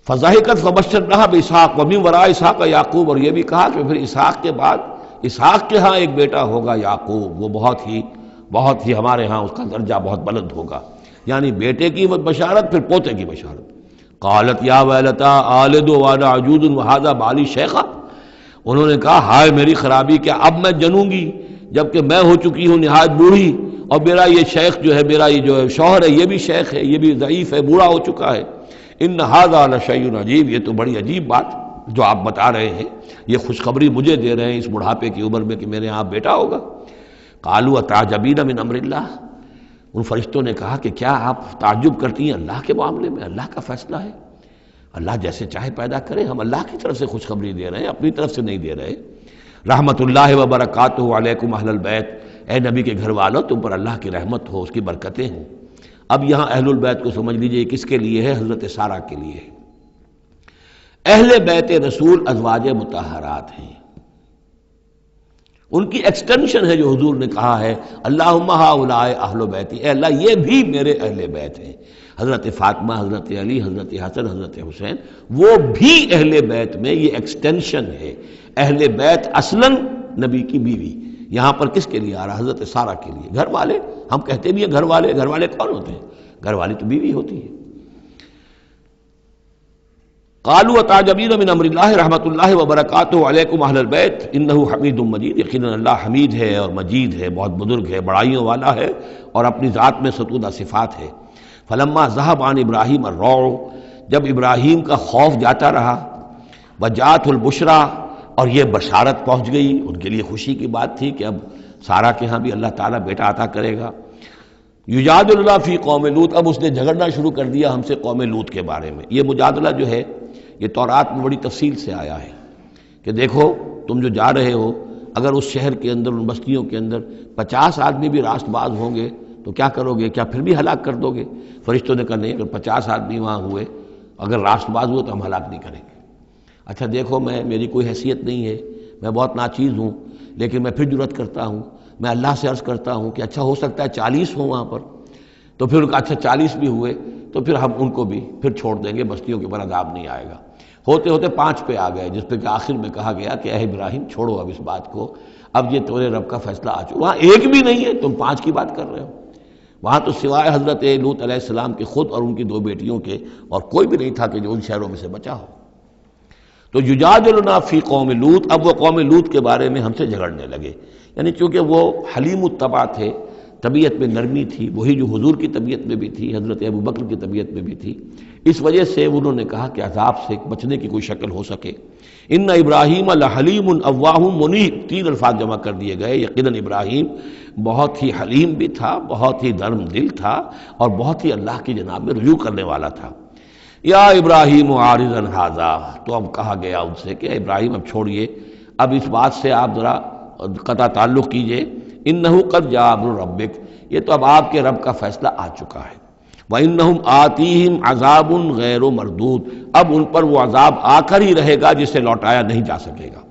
Speaker 1: فضحکت فبشرناہا باسحاق ومن وراء اسحاق یعقوب، اور یہ بھی کہا کہ پھر اسحاق کے بعد اسحاق کے ہاں ایک بیٹا ہوگا یعقوب، وہ بہت ہی ہمارے ہاں اس کا درجہ بہت بلند ہوگا، یعنی بیٹے کی بشارت پھر پوتے کی بشارت۔ قالت یا ویلتا آلد وانا عجوز وہذا بالی شیخا، انہوں نے کہا ہائے میری خرابی، کیا اب میں جنوں گی جبکہ میں ہو چکی ہوں نہایت بوڑھی، اور میرا یہ شیخ جو ہے، میرا یہ جو شوہر ہے یہ بھی شیخ ہے، یہ بھی ضعیف ہے، بوڑھا ہو چکا ہے۔ ان ھذا لشیء عجیب، یہ تو بڑی عجیب بات جو آپ بتا رہے ہیں، یہ خوشخبری مجھے دے رہے ہیں اس بڑھاپے کی عمر میں کہ میرے ہاں بیٹا ہوگا۔ قالوا اتعجبین من امر اللہ، ان فرشتوں نے کہا کہ کیا آپ تعجب کرتی ہیں اللہ کے معاملے میں؟ اللہ کا فیصلہ ہے، اللہ جیسے چاہے پیدا کرے، ہم اللہ کی طرف سے خوشخبری دے رہے ہیں، اپنی طرف سے نہیں دے رہے۔ رحمت اللہ وبرکاتہ علیکم اہل البیت، اے نبی کے گھر والوں تم پر اللہ کی رحمت ہو، اس کی برکتیں ہوں۔ اب یہاں اہل البیت کو سمجھ لیجئے کس کے لیے ہے؟ حضرت سارہ کے لیے ہے۔ اہل بیت رسول ازواج مطہرات ہیں، ان کی ایکسٹینشن ہے جو حضور نے کہا ہے اللہم ہؤلاء اہل بیتی، اے اللہ یہ بھی میرے اہل بیت ہیں۔ حضرت فاطمہ، حضرت علی، حضرت حسن، حضرت حسین، وہ بھی اہل بیت میں یہ ایکسٹینشن ہے۔ اہل بیت اصلاً نبی کی بیوی، یہاں پر کس کے لیے آ رہا؟ حضرت سارہ کے لیے۔ گھر والے، ہم کہتے بھی ہیں گھر والے، گھر والے کون ہوتے ہیں؟ گھر والی تو بیوی ہوتی ہے۔ قالوا اتعجبین من امر اللہ رحمۃ اللہ وبرکاتہ علیکم اہل البیت انہ حمید مجید، یقیناً اللہ حمید ہے اور مجید ہے، بہت بزرگ ہے، بڑائیوں والا ہے، اور اپنی ذات میں ستودہ صفات ہے۔ فلما ذهب عن ابراہیم الروع، جب ابراہیم کا خوف جاتا رہا، وجاءت البشریٰ، اور یہ بشارت پہنچ گئی، ان کے لیے خوشی کی بات تھی کہ اب سارہ کے ہاں بھی اللہ تعالیٰ بیٹا عطا کرے گا۔ یجادلنا فی قوم لوط، اب اس نے جھگڑنا شروع کر دیا ہم سے قوم لوط کے بارے میں۔ یہ مجادلہ جو ہے یہ تورات میں بڑی تفصیل سے آیا ہے کہ دیکھو تم جو جا رہے ہو، اگر اس شہر کے اندر، ان بستیوں کے اندر 50 آدمی بھی راست باز ہوں گے تو کیا کرو گے؟ کیا پھر بھی ہلاک کر دو گے؟ فرشتوں نے کہا نہیں، اگر 50 آدمی وہاں ہوئے، اگر راست باز ہوئے تو ہم ہلاک نہیں کریں گے۔ اچھا دیکھو، میری کوئی حیثیت نہیں ہے، میں بہت ناچیز ہوں، لیکن میں پھر جرأت کرتا ہوں، میں اللہ سے عرض کرتا ہوں کہ اچھا ہو سکتا ہے 40 ہوں وہاں پر۔ تو پھر اچھا 40 بھی ہوئے تو پھر ہم ان کو بھی پھر چھوڑ دیں گے، بستیوں کے اوپر عذاب نہیں آئے گا۔ ہوتے ہوتے 5 پہ آ گئے، جس پہ کہ آخر میں کہا گیا کہ اے ابراہیم چھوڑو اب اس بات کو، اب یہ تیرے رب کا فیصلہ آ چکا۔ وہاں ایک بھی نہیں ہے، تم 5 کی بات کر رہے ہو۔ وہاں تو سوائے حضرت لوط علیہ السلام کے خود اور ان کی 2 بیٹیوں کے اور کوئی بھی نہیں تھا کہ جو ان شہروں میں سے بچا ہو۔ تو یجادلنا فی قوم لوط، اب وہ قوم لوط کے بارے میں ہم سے جھگڑنے لگے، یعنی چونکہ وہ حلیم الطبع تھے، طبیعت میں نرمی تھی، وہی جو حضور کی طبیعت میں بھی تھی، حضرت ابوبکر کی طبیعت میں بھی تھی، اس وجہ سے انہوں نے کہا کہ عذاب سے بچنے کی کوئی شکل ہو سکے۔ ان ابراہیم لحلیم اواہ منیب، 3 الفاظ جمع کر دیے گئے۔ یقیناً ابراہیم بہت ہی حلیم بھی تھا، بہت ہی نرم دل تھا، اور بہت ہی اللہ کی جناب میں رجوع کرنے والا تھا۔ یا ابراہیم عارض عن ھذا، تو اب کہا گیا ان سے کہ ابراہیم اب چھوڑیے، اب اس بات سے آپ ذرا قطع تعلق کیجئے۔ انہ قد جاء امر ربک، یہ تو اب آپ کے رب کا فیصلہ آ چکا ہے۔ وَإِنَّهُمْ آتِيهِمْ عَذَابٌ غَيْرُ مَرْدُودٌ، اب ان پر وہ عذاب آ کر ہی رہے گا جسے لوٹایا نہیں جا سکے گا۔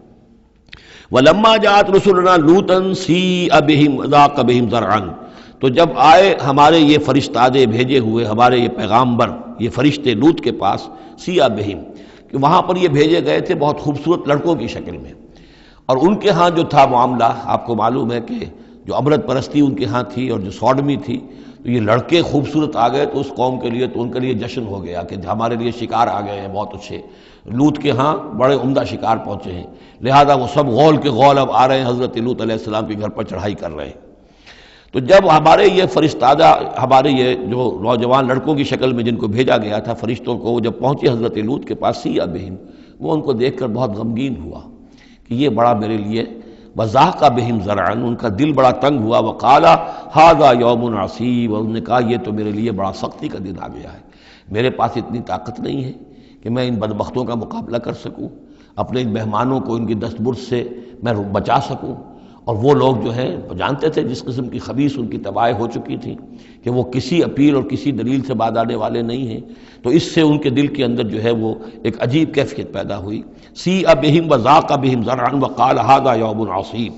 Speaker 1: وَلَمَّا جَاءَتْ رُسُلُنَا لُوطًا سِیءَ بِهِمْ وَضَاقَ بِهِمْ ذَرْعًا، تو جب آئے ہمارے یہ فرشتادے بھیجے ہوئے، ہمارے یہ پیغامبر، یہ فرشتے لوط کے پاس، سِیءَ بِهِمْ، کہ وہاں پر یہ بھیجے گئے تھے بہت خوبصورت لڑکوں کی شکل میں، اور ان کے ہاں جو تھا معاملہ، آپ کو معلوم ہے کہ جو عبرت پرستی ان کے ہاں تھی اور جو سوڈمی تھی، تو یہ لڑکے خوبصورت آ گئے تو اس قوم کے لیے، تو ان کے لیے جشن ہو گیا کہ ہمارے لیے شکار آ گئے ہیں بہت اچھے، لوط کے ہاں بڑے عمدہ شکار پہنچے ہیں، لہذا وہ سب غول کے غول اب آ رہے ہیں، حضرت لوط علیہ السلام کے گھر پر چڑھائی کر رہے ہیں۔ تو جب ہمارے یہ فرشتادہ، ہمارے یہ جو نوجوان لڑکوں کی شکل میں جن کو بھیجا گیا تھا فرشتوں کو، وہ جب پہنچے حضرت لوط کے پاس، سِیءَ بِهِمْ، وہ ان کو دیکھ کر بہت غمگین ہوا کہ یہ بڑا میرے لیے، وَضَاقَ بِهِمْ ذَرْعًا، ان کا دل بڑا تنگ ہوا، وَقَالَ هَذَا يَوْمٌ عَصِیبٌ، اور انہوں نے کہا یہ تو میرے لیے بڑا سختی کا دن آ گیا ہے، میرے پاس اتنی طاقت نہیں ہے کہ میں ان بدبختوں کا مقابلہ کر سکوں، اپنے ان مہمانوں کو ان کی دستبرد سے میں بچا سکوں۔ اور وہ لوگ جو ہیں جانتے تھے جس قسم کی خبیث ان کی تباہی ہو چکی تھی کہ وہ کسی اپیل اور کسی دلیل سے بعد آنے والے نہیں ہیں، تو اس سے ان کے دل کے اندر جو ہے وہ ایک عجیب کیفیت پیدا ہوئی۔ سِیءَ بِهِمْ وَضَاقَ بِهِمْ ذَرْعًا وَقَالَ هَذَا يَوْمٌ عَصِیبٌ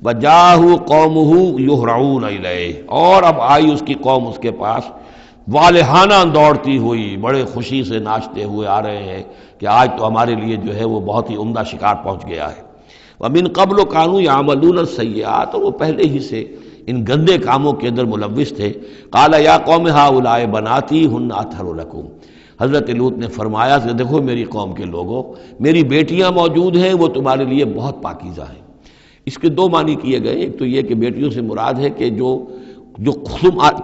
Speaker 1: وَجَاءَهُ قَوْمُهُ يُهْرَعُونَ إِلَیْهِ، اور اب آئی اس کی قوم اس کے پاس والہانہ دوڑتی ہوئی، بڑے خوشی سے ناچتے ہوئے آ رہے ہیں کہ آج تو ہمارے لیے جو ہے وہ بہت ہی عمدہ شکار پہنچ گیا ہے۔ وَمِن قَبْلُ كَانُوا يَعْمَلُونَ السَّیِّئَاتِ، اور وہ پہلے ہی سے ان گندے کاموں کے اندر ملوث تھے۔ قَالَ يَا قَوْمِ هَؤُلَاءِ بَنَاتِي هُنَّ أَطْهَرُ لَكُمْ، حضرت لوط نے فرمایا کہ دیکھو میری قوم کے لوگوں، میری بیٹیاں موجود ہیں، وہ تمہارے لیے بہت پاکیزہ ہیں۔ اس کے 2 معنی کیے گئے، ایک تو یہ کہ بیٹیوں سے مراد ہے کہ جو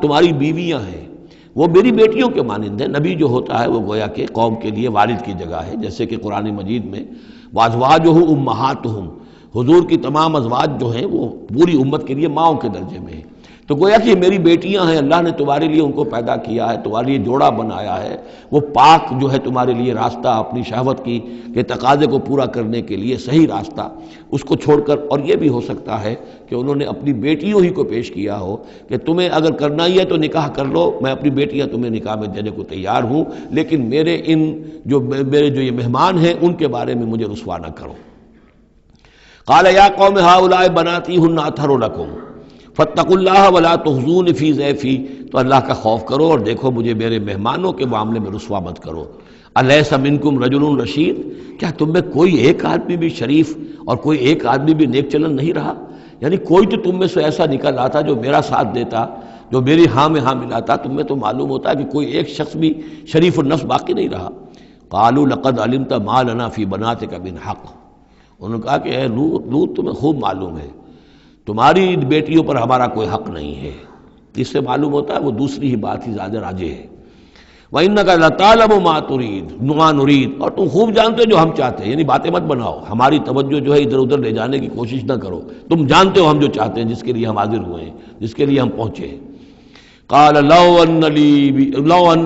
Speaker 1: تمہاری بیویاں ہیں وہ میری بیٹیوں کے مانند ہیں۔ نبی جو ہوتا ہے وہ گویا کہ قوم کے لیے والد کی جگہ ہے، جیسے کہ قرآن مجید میں وَأَزْوَاجُهُ أُمَّهَاتُهُمْ، حضور کی تمام ازواج جو ہیں وہ پوری امت کے لیے ماؤں کے درجے میں ہیں، تو گویا کہ یہ میری بیٹیاں ہیں، اللہ نے تمہارے لیے ان کو پیدا کیا ہے، تمہارے لیے جوڑا بنایا ہے، وہ پاک جو ہے تمہارے لیے راستہ اپنی شہوت کی کے تقاضے کو پورا کرنے کے لیے صحیح راستہ اس کو چھوڑ کر، اور یہ بھی ہو سکتا ہے کہ انہوں نے اپنی بیٹیوں ہی کو پیش کیا ہو کہ تمہیں اگر کرنا ہی ہے تو نکاح کر لو، میں اپنی بیٹیاں تمہیں نکاح میں دینے کو تیار ہوں، لیکن میرے جو یہ مہمان ہیں ان کے بارے میں مجھے رسوا نہ کرو۔ قال یا قوم ہؤلاء بناتی ہن اطہر لکم فاتقوا اللہ ولا تخزون فی ضیفی، تو اللہ کا خوف کرو اور دیکھو مجھے میرے مہمانوں کے معاملے میں رسوا مت کرو۔ الیس منکم رجل رشید، کیا تم میں کوئی ایک آدمی بھی شریف اور کوئی ایک آدمی بھی نیک چلن نہیں رہا؟ یعنی کوئی تو تم میں سے ایسا نکل آتا جو میرا ساتھ دیتا، جو میری ہاں میں ہاں ملاتا۔ تم میں تو معلوم ہوتا ہے کہ کوئی ایک شخص بھی شریف النفس باقی نہیں رہا۔ قالوا لقد علمت ما لنا فی بناتک من حق، انہوں نے کہا کہ اے لوط تمہیں خوب معلوم ہے تمہاری بیٹیوں پر ہمارا کوئی حق نہیں ہے۔ اس سے معلوم ہوتا ہے وہ دوسری ہی بات ہی زیادہ راجح ہے۔ وَإِنَّكَ لَتَعْلَمُ مَا نُرِيدُ، اور تم خوب جانتے ہو جو ہم چاہتے ہیں، یعنی باتیں مت بناؤ، ہماری توجہ جو ہے ادھر ادھر لے جانے کی کوشش نہ کرو، تم جانتے ہو ہم جو چاہتے ہیں، جس کے لیے ہم حاضر ہوئے ہیں، جس کے لیے ہم پہنچے ہیں۔ قَالَ لَوْ أَنَّ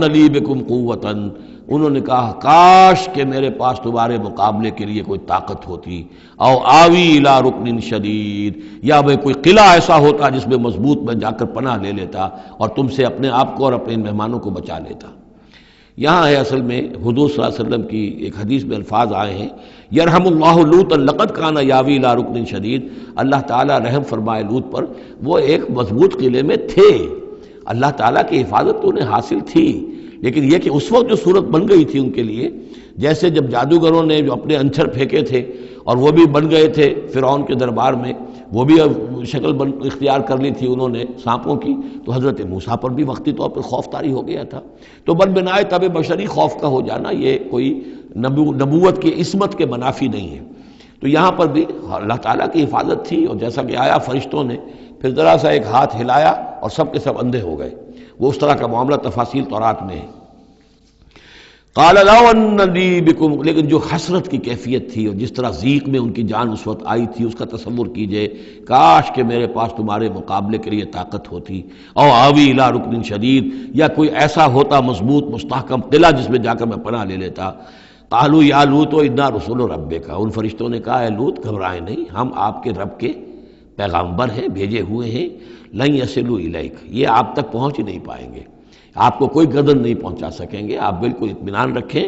Speaker 1: لِي بِكُمْ قُوَّةً، انہوں نے کہا کاش کہ میرے پاس تمہارے مقابلے کے لیے کوئی طاقت ہوتی، او آوی الی رکن شدید، یا میں کوئی قلعہ ایسا ہوتا جس میں مضبوط میں جا کر پناہ لے لیتا اور تم سے اپنے آپ کو اور اپنے مہمانوں کو بچا لیتا۔ یہاں ہے اصل میں حضور صلی اللہ علیہ وسلم کی ایک حدیث میں الفاظ آئے ہیں، یرحم اللہ لوطا لقد کان یاوی الی رکن شدید، اللہ تعالیٰ رحم فرمائے لوط پر، وہ ایک مضبوط قلعے میں تھے، اللہ تعالیٰ کی حفاظت تو انہیں حاصل تھی، لیکن یہ کہ اس وقت جو صورت بن گئی تھی ان کے لیے، جیسے جب جادوگروں نے جو اپنے انچھر پھینکے تھے اور وہ بھی بن گئے تھے فرعون کے دربار میں، وہ بھی شکل اختیار کر لی تھی انہوں نے سانپوں کی، تو حضرت موسیٰ پر بھی وقتی طور پر خوف طاری ہو گیا تھا۔ تو بن بنائے طب بشری خوف کا ہو جانا یہ کوئی نبوت کی عصمت کے منافی نہیں ہے۔ تو یہاں پر بھی اللہ تعالیٰ کی حفاظت تھی، اور جیسا کہ آیا فرشتوں نے پھر ذرا سا ایک ہاتھ ہلایا اور سب کے سب اندھے ہو گئے، وہ اس طرح کا معاملہ تفاصیل تورات میں ہے۔ قال لو ان لی بکم، لیکن جو حسرت کی کیفیت تھی اور جس طرح ضیق میں ان کی جان اس وقت آئی تھی، اس کا تصور کیجئے، کاش کہ میرے پاس تمہارے مقابلے کے لیے طاقت ہوتی، او آوی الی رکن شدید، یا کوئی ایسا ہوتا مضبوط مستحکم قلعہ جس میں جا کر میں پناہ لے لیتا۔ قالوا یا لوط انا رسول ربک، ان فرشتوں نے کہا اے لوط گھبرائیں نہیں، ہم آپ کے رب کے پیغامبر ہیں، بھیجے ہوئے ہیں، لن یصلوا الیک، یہ آپ تک پہنچ ہی نہیں پائیں گے، آپ کو کوئی گردن نہیں پہنچا سکیں گے، آپ بالکل اطمینان رکھیں۔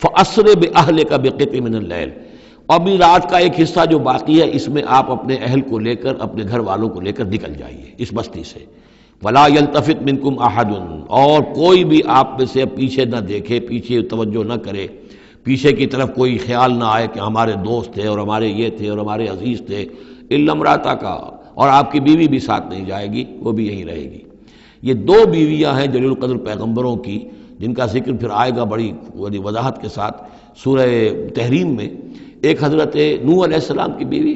Speaker 1: فَأَسْرِ بِأَهْلِكَ بِقِطْعٍ مِّنَ اللَّيْلِ، اور بھی رات کا ایک حصہ جو باقی ہے اس میں آپ اپنے اہل کو لے کر، اپنے گھر والوں کو لے کر نکل جائیے اس بستی سے۔ وَلَا يَلْتَفِتْ مِنْكُمْ أَحَدٌ، اور کوئی بھی آپ میں سے پیچھے نہ دیکھے، پیچھے توجہ نہ کرے، پیچھے کی طرف کوئی خیال نہ آئے کہ ہمارے دوست تھے اور ہمارے یہ تھے اور ہمارے عزیز تھے، إِلَّا امْرَأَتَكَ، اور آپ کی بیوی بھی ساتھ نہیں جائے گی، وہ بھی یہیں رہے گی۔ یہ دو بیویاں ہیں جلیل القدر پیغمبروں کی، جن کا ذکر پھر آئے گا بڑی وضاحت کے ساتھ سورہ تحریم میں، ایک حضرت نوح علیہ السلام کی بیوی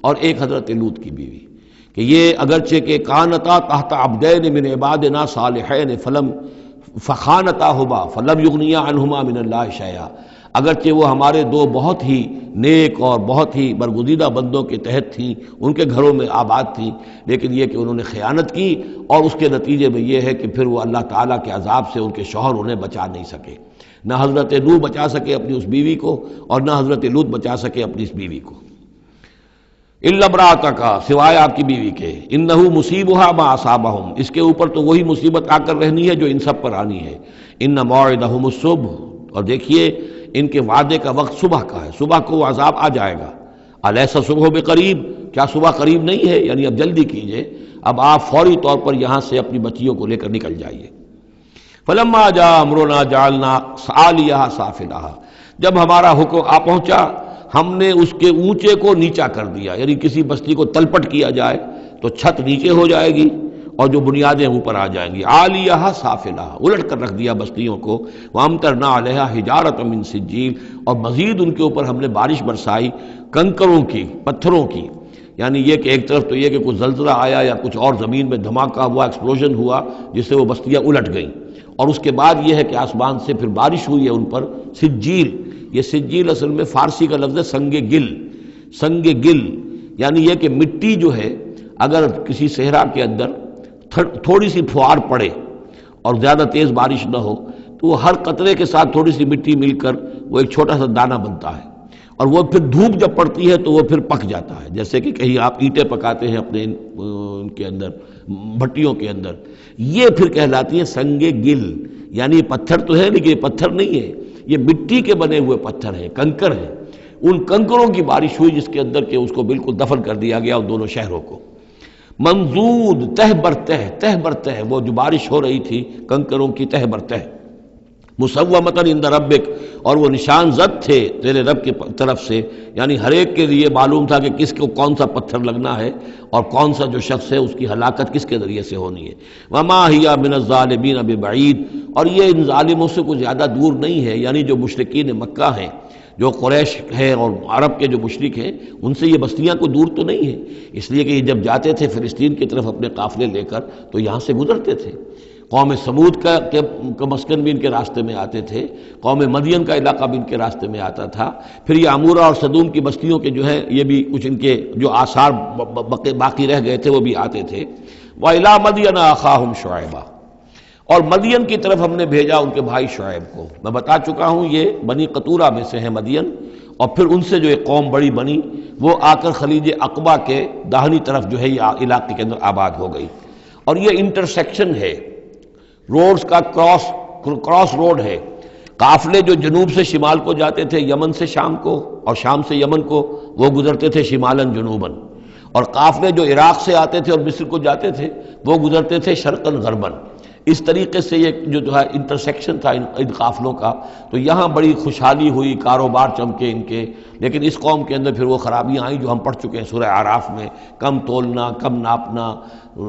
Speaker 1: اور ایک حضرت لوط کی بیوی، کہ یہ اگرچہ کہ کانتا تحت عبدین من عبادنا صالحین فخانتاہما فلم یغنیا عنہما من اللہ شیئا، اگرچہ وہ ہمارے دو بہت ہی نیک اور بہت ہی برگزیدہ بندوں کے تحت تھیں، ان کے گھروں میں آباد تھیں، لیکن یہ کہ انہوں نے خیانت کی، اور اس کے نتیجے میں یہ ہے کہ پھر وہ اللہ تعالیٰ کے عذاب سے ان کے شوہر انہیں بچا نہیں سکے، نہ حضرت نوح بچا سکے اپنی اس بیوی کو اور نہ حضرت لوط بچا سکے اپنی اس بیوی کو۔ الا امرأتک، سوائے آپ کی بیوی کے، انہ مصیبھا ما اصابہم، اس کے اوپر تو وہی مصیبت آ کر رہنی ہے جو ان سب پر آنی ہے۔ ان موعدہم الصبح، اور دیکھیے ان کے وعدے کا وقت صبح کا ہے، صبح کو وہ عذاب آ جائے گا۔ الیس صبح بقریب، کیا صبح قریب نہیں ہے؟ یعنی اب جلدی کیجئے، اب آپ فوری طور پر یہاں سے اپنی بچیوں کو لے کر نکل جائیے۔ فلما جاء امرنا جعلنا عالیہا سافلہا، جب ہمارا حکم آ پہنچا ہم نے اس کے اونچے کو نیچا کر دیا، یعنی کسی بستی کو تلپٹ کیا جائے تو چھت نیچے ہو جائے گی اور جو بنیادیں اوپر آ جائیں گی، عالیہا سافلہا، الٹ کر رکھ دیا بستیوں کو، وامطرنا علیہا حجارۃ من سجیل، اور مزید ان کے اوپر ہم نے بارش برسائی کنکروں کی، پتھروں کی، یعنی یہ کہ ایک طرف تو یہ کہ کچھ زلزلہ آیا یا کچھ اور زمین میں دھماکہ ہوا، ایکسپلوژن ہوا جس سے وہ بستیاں الٹ گئیں، اور اس کے بعد یہ ہے کہ آسمان سے پھر بارش ہوئی ہے ان پر سجیل۔ یہ سجیل اصل میں فارسی کا لفظ ہے سنگ گل، سنگ گل یعنی یہ کہ مٹی جو ہے اگر کسی صحرا کے اندر تھوڑی سی پھوار پڑے اور زیادہ تیز بارش نہ ہو تو وہ ہر قطرے کے ساتھ تھوڑی سی مٹی مل کر وہ ایک چھوٹا سا دانہ بنتا ہے، اور وہ پھر دھوپ جب پڑتی ہے تو وہ پھر پک جاتا ہے، جیسے کہ کہیں آپ اینٹیں پکاتے ہیں اپنے ان کے اندر بھٹیوں کے اندر، یہ پھر کہلاتی ہے سنگ گل، یعنی یہ پتھر تو ہے لیکن یہ پتھر نہیں ہے، یہ مٹی کے بنے ہوئے پتھر ہیں، کنکر ہیں، ان کنکروں کی بارش ہوئی جس کے اندر کہ اس کو بالکل دفن کر دیا گیا ان دونوں شہروں کو۔ منضود تہ بر تہ وہ جو بارش ہو رہی تھی کنکروں کی تہ بر تہ، مسومۃ عند ربک، اور وہ نشان زد تھے تیرے رب کی طرف سے، یعنی ہر ایک کے لیے معلوم تھا کہ کس کو کون سا پتھر لگنا ہے اور کون سا جو شخص ہے اس کی ہلاکت کس کے ذریعے سے ہونی ہے۔ وما ہی من الظالمین ببعید، اور یہ ان ظالموں سے کوئی زیادہ دور نہیں ہے، یعنی جو مشرکین مکہ ہیں، جو قریش ہیں اور عرب کے جو مشرک ہیں، ان سے یہ بستیاں کوئی دور تو نہیں ہیں، اس لیے کہ یہ جب جاتے تھے فلسطین کی طرف اپنے قافلے لے کر تو یہاں سے گزرتے تھے۔ قوم سمود کا مسکن بھی ان کے راستے میں آتے تھے، قوم مدین کا علاقہ بھی ان کے راستے میں آتا تھا، پھر یہ عمورہ اور صدوم کی بستیوں کے جو ہے یہ بھی کچھ ان کے جو آثار باقی رہ گئے تھے وہ بھی آتے تھے۔ وَإِلَىٰ مَدْيَنَ أَخَاهُمْ شُعَيْبًا، اور مدین کی طرف ہم نے بھیجا ان کے بھائی شعیب کو۔ میں بتا چکا ہوں یہ بنی قطورہ میں سے ہیں مدین، اور پھر ان سے جو ایک قوم بڑی بنی وہ آ کر خلیج عقبہ کے داہنی طرف جو ہے یہ علاقے کے اندر آباد ہو گئی، اور یہ انٹرسیکشن ہے، روڈز کا کراس روڈ ہے۔ قافلے جو جنوب سے شمال کو جاتے تھے یمن سے شام کو، اور شام سے یمن کو، وہ گزرتے تھے شمالاً جنوباً، اور قافلے جو عراق سے آتے تھے اور مصر کو جاتے تھے وہ گزرتے تھے شرقاً غرباً۔ اس طریقے سے یہ جو ہے انٹرسیکشن تھا ان قافلوں کا، تو یہاں بڑی خوشحالی ہوئی، کاروبار چمکے ان کے، لیکن اس قوم کے اندر پھر وہ خرابیاں آئیں جو ہم پڑھ چکے ہیں سورہ اعراف میں، کم تولنا، کم ناپنا،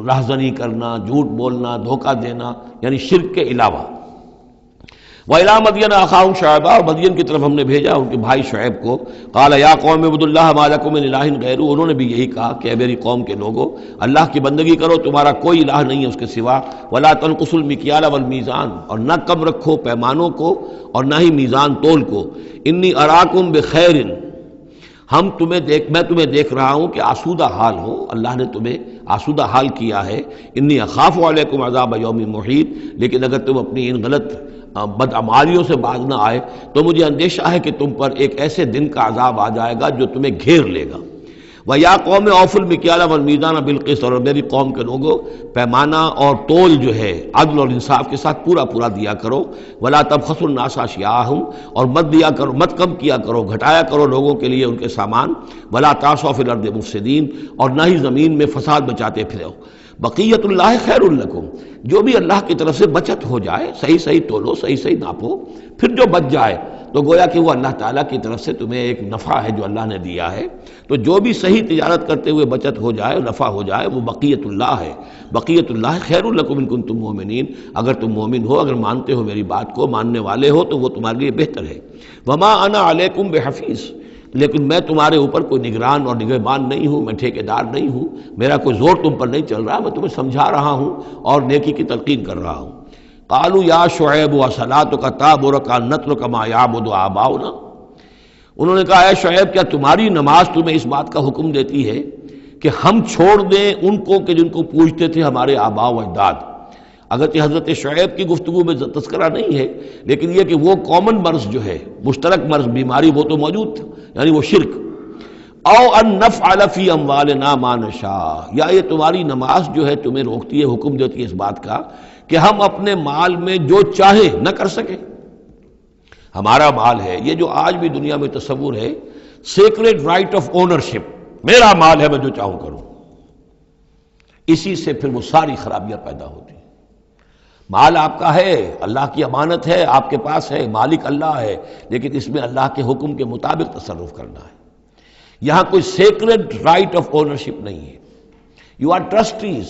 Speaker 1: رہزنی کرنا، جھوٹ بولنا، دھوکہ دینا، یعنی شرک کے علاوہ۔ وَإِلَىٰ مَدْيَنَ أَخَاهُمْ شُعَيْبًا، اور مدین کی طرف ہم نے بھیجا ان کے بھائی شعیب کو۔ قَالَ يَا قَوْمِ اعْبُدُوا اللَّهَ مَا لَكُم مِّنْ إِلَٰهٍ غَيْرُهُ، انہوں نے بھی یہی کہا کہ اے میری قوم کے لوگو اللہ کی بندگی کرو، تمہارا کوئی الہ نہیں ہے اس کے سوا۔ وَلَا تَنقُصُوا الْمِكْيَالَ وَالْمِيزَانَ، اور نہ کم رکھو پیمانوں کو اور نہ ہی میزان تول کو۔ إِنِّي أَرَاكُمْ بِخَيْرٍ، میں تمہیں دیکھ رہا ہوں کہ آسودہ حال ہو، اللہ نے تمہیں آسودہ حال کیا ہے۔ انی اخاف علیکم عذاب یوم محیط، لیکن اگر تم اپنی ان غلط بدعمالیوں سے باز نہ آئے تو مجھے اندیشہ ہے کہ تم پر ایک ایسے دن کا عذاب آ جائے گا جو تمہیں گھیر لے گا۔ وَيَا قَوْمِ أَوْفُوا الْمِكْيَالَ وَالْمِيزَانَ بِالْقِسْطِ، اور میری قوم کے لوگوں پیمانہ اور تول جو ہے عدل اور انصاف کے ساتھ پورا دیا کرو۔ وَلَا تَبْخَسُوا النَّاسَ أَشْيَاءَهُمْ، اور مت کم کیا کرو، گھٹایا کرو لوگوں کے لیے ان کے سامان۔ وَلَا تَعْثَوْا فِي الْأَرْضِ مُفْسِدِينَ، اور نہ ہی زمین میں فساد بچاتے پھرو۔ بقیت اللہ خیر لکم، جو بھی اللہ کی طرف سے بچت ہو جائے، صحیح تولو، صحیح ناپو، پھر جو بچ جائے تو گویا کہ وہ اللہ تعالیٰ کی طرف سے تمہیں ایک نفع ہے جو اللہ نے دیا ہے، تو جو بھی صحیح تجارت کرتے ہوئے بچت ہو جائے، نفع ہو جائے، وہ بقیت اللہ ہے۔ بقیت اللہ خیر لکم ان کنتم مؤمنین، اگر تم مومن ہو، اگر مانتے ہو میری بات کو، ماننے والے ہو تو وہ تمہارے لیے بہتر ہے۔ وما انا علیکم بحفیظ، لیکن میں تمہارے اوپر کوئی نگران اور نگہبان نہیں ہوں، میں ٹھیکیدار نہیں ہوں، میرا کوئی زور تم پر نہیں چل رہا، میں تمہیں سمجھا رہا ہوں اور نیکی کی تلقین کر رہا ہوں۔ قالوا یا شعیب وصلاتک تأمرک ان نترک ما یعبد آباؤنا، انہوں نے کہا اے شعیب کیا تمہاری نماز تمہیں اس بات کا حکم دیتی ہے کہ ہم چھوڑ دیں ان کو کہ جن کو پوجتے تھے ہمارے آباء و اجداد۔ اگرچہ حضرت شعیب کی گفتگو میں تذکرہ نہیں ہے، لیکن یہ کہ وہ کامن مرض جو ہے، مشترک مرض، بیماری، وہ تو موجود تھا، یعنی وہ شرک۔ او ان نفعل فی اموالنا ما نشاء، یا یہ تمہاری نماز جو ہے تمہیں روکتی ہے، حکم دیتی ہے اس بات کا کہ ہم اپنے مال میں جو چاہے نہ کر سکیں۔ ہمارا مال ہے، یہ جو آج بھی دنیا میں تصور ہے، سیکریڈ رائٹ آف اونرشپ، میرا مال ہے میں جو چاہوں کروں، اسی سے پھر وہ ساری خرابیاں پیدا ہوتی ہیں۔ مال آپ کا ہے، اللہ کی امانت ہے، آپ کے پاس ہے، مالک اللہ ہے، لیکن اس میں اللہ کے حکم کے مطابق تصرف کرنا ہے۔ یہاں کوئی سیکریڈ رائٹ آف اونرشپ نہیں ہے۔ یو آر ٹرسٹیز،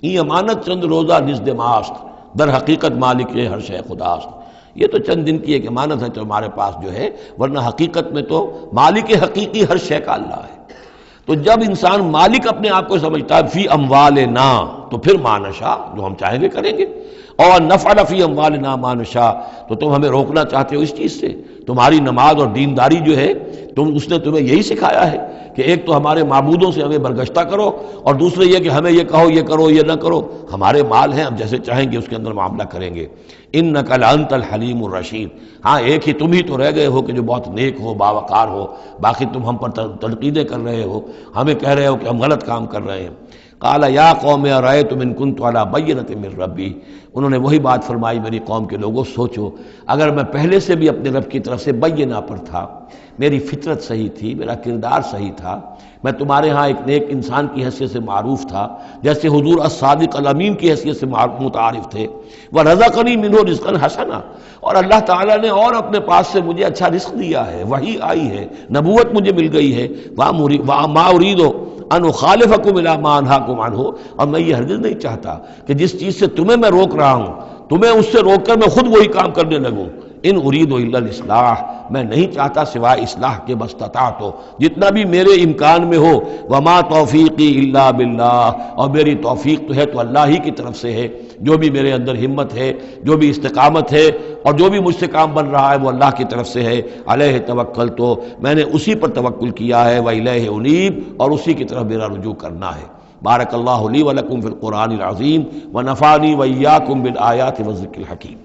Speaker 1: یہ امانت چند روزہ نزد ماست، در حقیقت مالک ہر شے خداست۔ یہ تو چند دن کی ایک امانت ہے تو ہمارے پاس جو ہے، ورنہ حقیقت میں تو مالک حقیقی ہر شے کا اللہ ہے۔ تو جب انسان مالک اپنے آپ کو سمجھتا ہے فی اموالنا، تو پھر ما نشاء، جو ہم چاہیں گے کریں گے۔ اور نفعل فی اموالنا ما نشاء، تو تم ہمیں روکنا چاہتے ہو اس چیز سے۔ تمہاری نماز اور دینداری جو ہے، اس نے تمہیں یہی سکھایا ہے کہ ایک تو ہمارے معبودوں سے ہمیں برگشتہ کرو، اور دوسرے یہ کہ ہمیں یہ کہو یہ کرو یہ نہ کرو۔ ہمارے مال ہیں، ہم جیسے چاہیں گے اس کے اندر معاملہ کریں گے۔ انک لانت الحلیم الرشید، ہاں ایک ہی تم ہی تو رہ گئے ہو کہ جو بہت نیک ہو، باوقار ہو، باقی تم ہم پر تنقیدیں کر رہے ہو، ہمیں کہہ رہے ہو کہ ہم غلط کام کر رہے ہیں۔ قال یا قوم ارأیتم ان کنت علی بینۃ من ربی، انہوں نے وہی بات فرمائی میری قوم کے لوگوں، سوچو اگر میں پہلے سے بھی اپنے رب کی طرف سے بینہ پر تھا، میری فطرت صحیح تھی، میرا کردار صحیح تھا، میں تمہارے ہاں ایک نیک انسان کی حیثیت سے معروف تھا، جیسے حضور الصادق الامین کی حیثیت سے متعارف تھے، وَرَزَقَنِي مِنْهُ رِزْقًا حَسَنًا، اور اللہ تعالیٰ نے اور اپنے پاس سے مجھے اچھا رزق دیا ہے، وحی آئی ہے، نبوت مجھے مل گئی ہے، وَمَا أُرِيدُ أَنْ أُخَالِفَكُمْ إِلَىٰ مَا أَنْهَاكُمْ عَنْهُ، اور میں یہ ہرگز نہیں چاہتا کہ جس چیز سے تمہیں میں روک رہا ہوں، تمہیں اس سے روک کر میں خود وہی کام کرنے لگوں۔ ان اريد الا الاصلاح، میں نہیں چاہتا سوائے اصلاح کے، مستطاعت ہو، جتنا بھی میرے امکان میں ہو، وما توفیقی الا باللہ، اور میری توفیق تو ہے تو اللہ ہی کی طرف سے ہے، جو بھی میرے اندر ہمت ہے، جو بھی استقامت ہے، اور جو بھی مجھ سے کام بن رہا ہے وہ اللہ کی طرف سے ہے۔ علیہ توکلت، تو میں نے اسی پر توکل کیا ہے، وإلیہ انیب، اور اسی کی طرف میرا رجوع کرنا ہے۔ بارک اللہ لی ولکم فی القرآن العظیم ونفعنی وإیاکم بالآیات والذکر الحکیم۔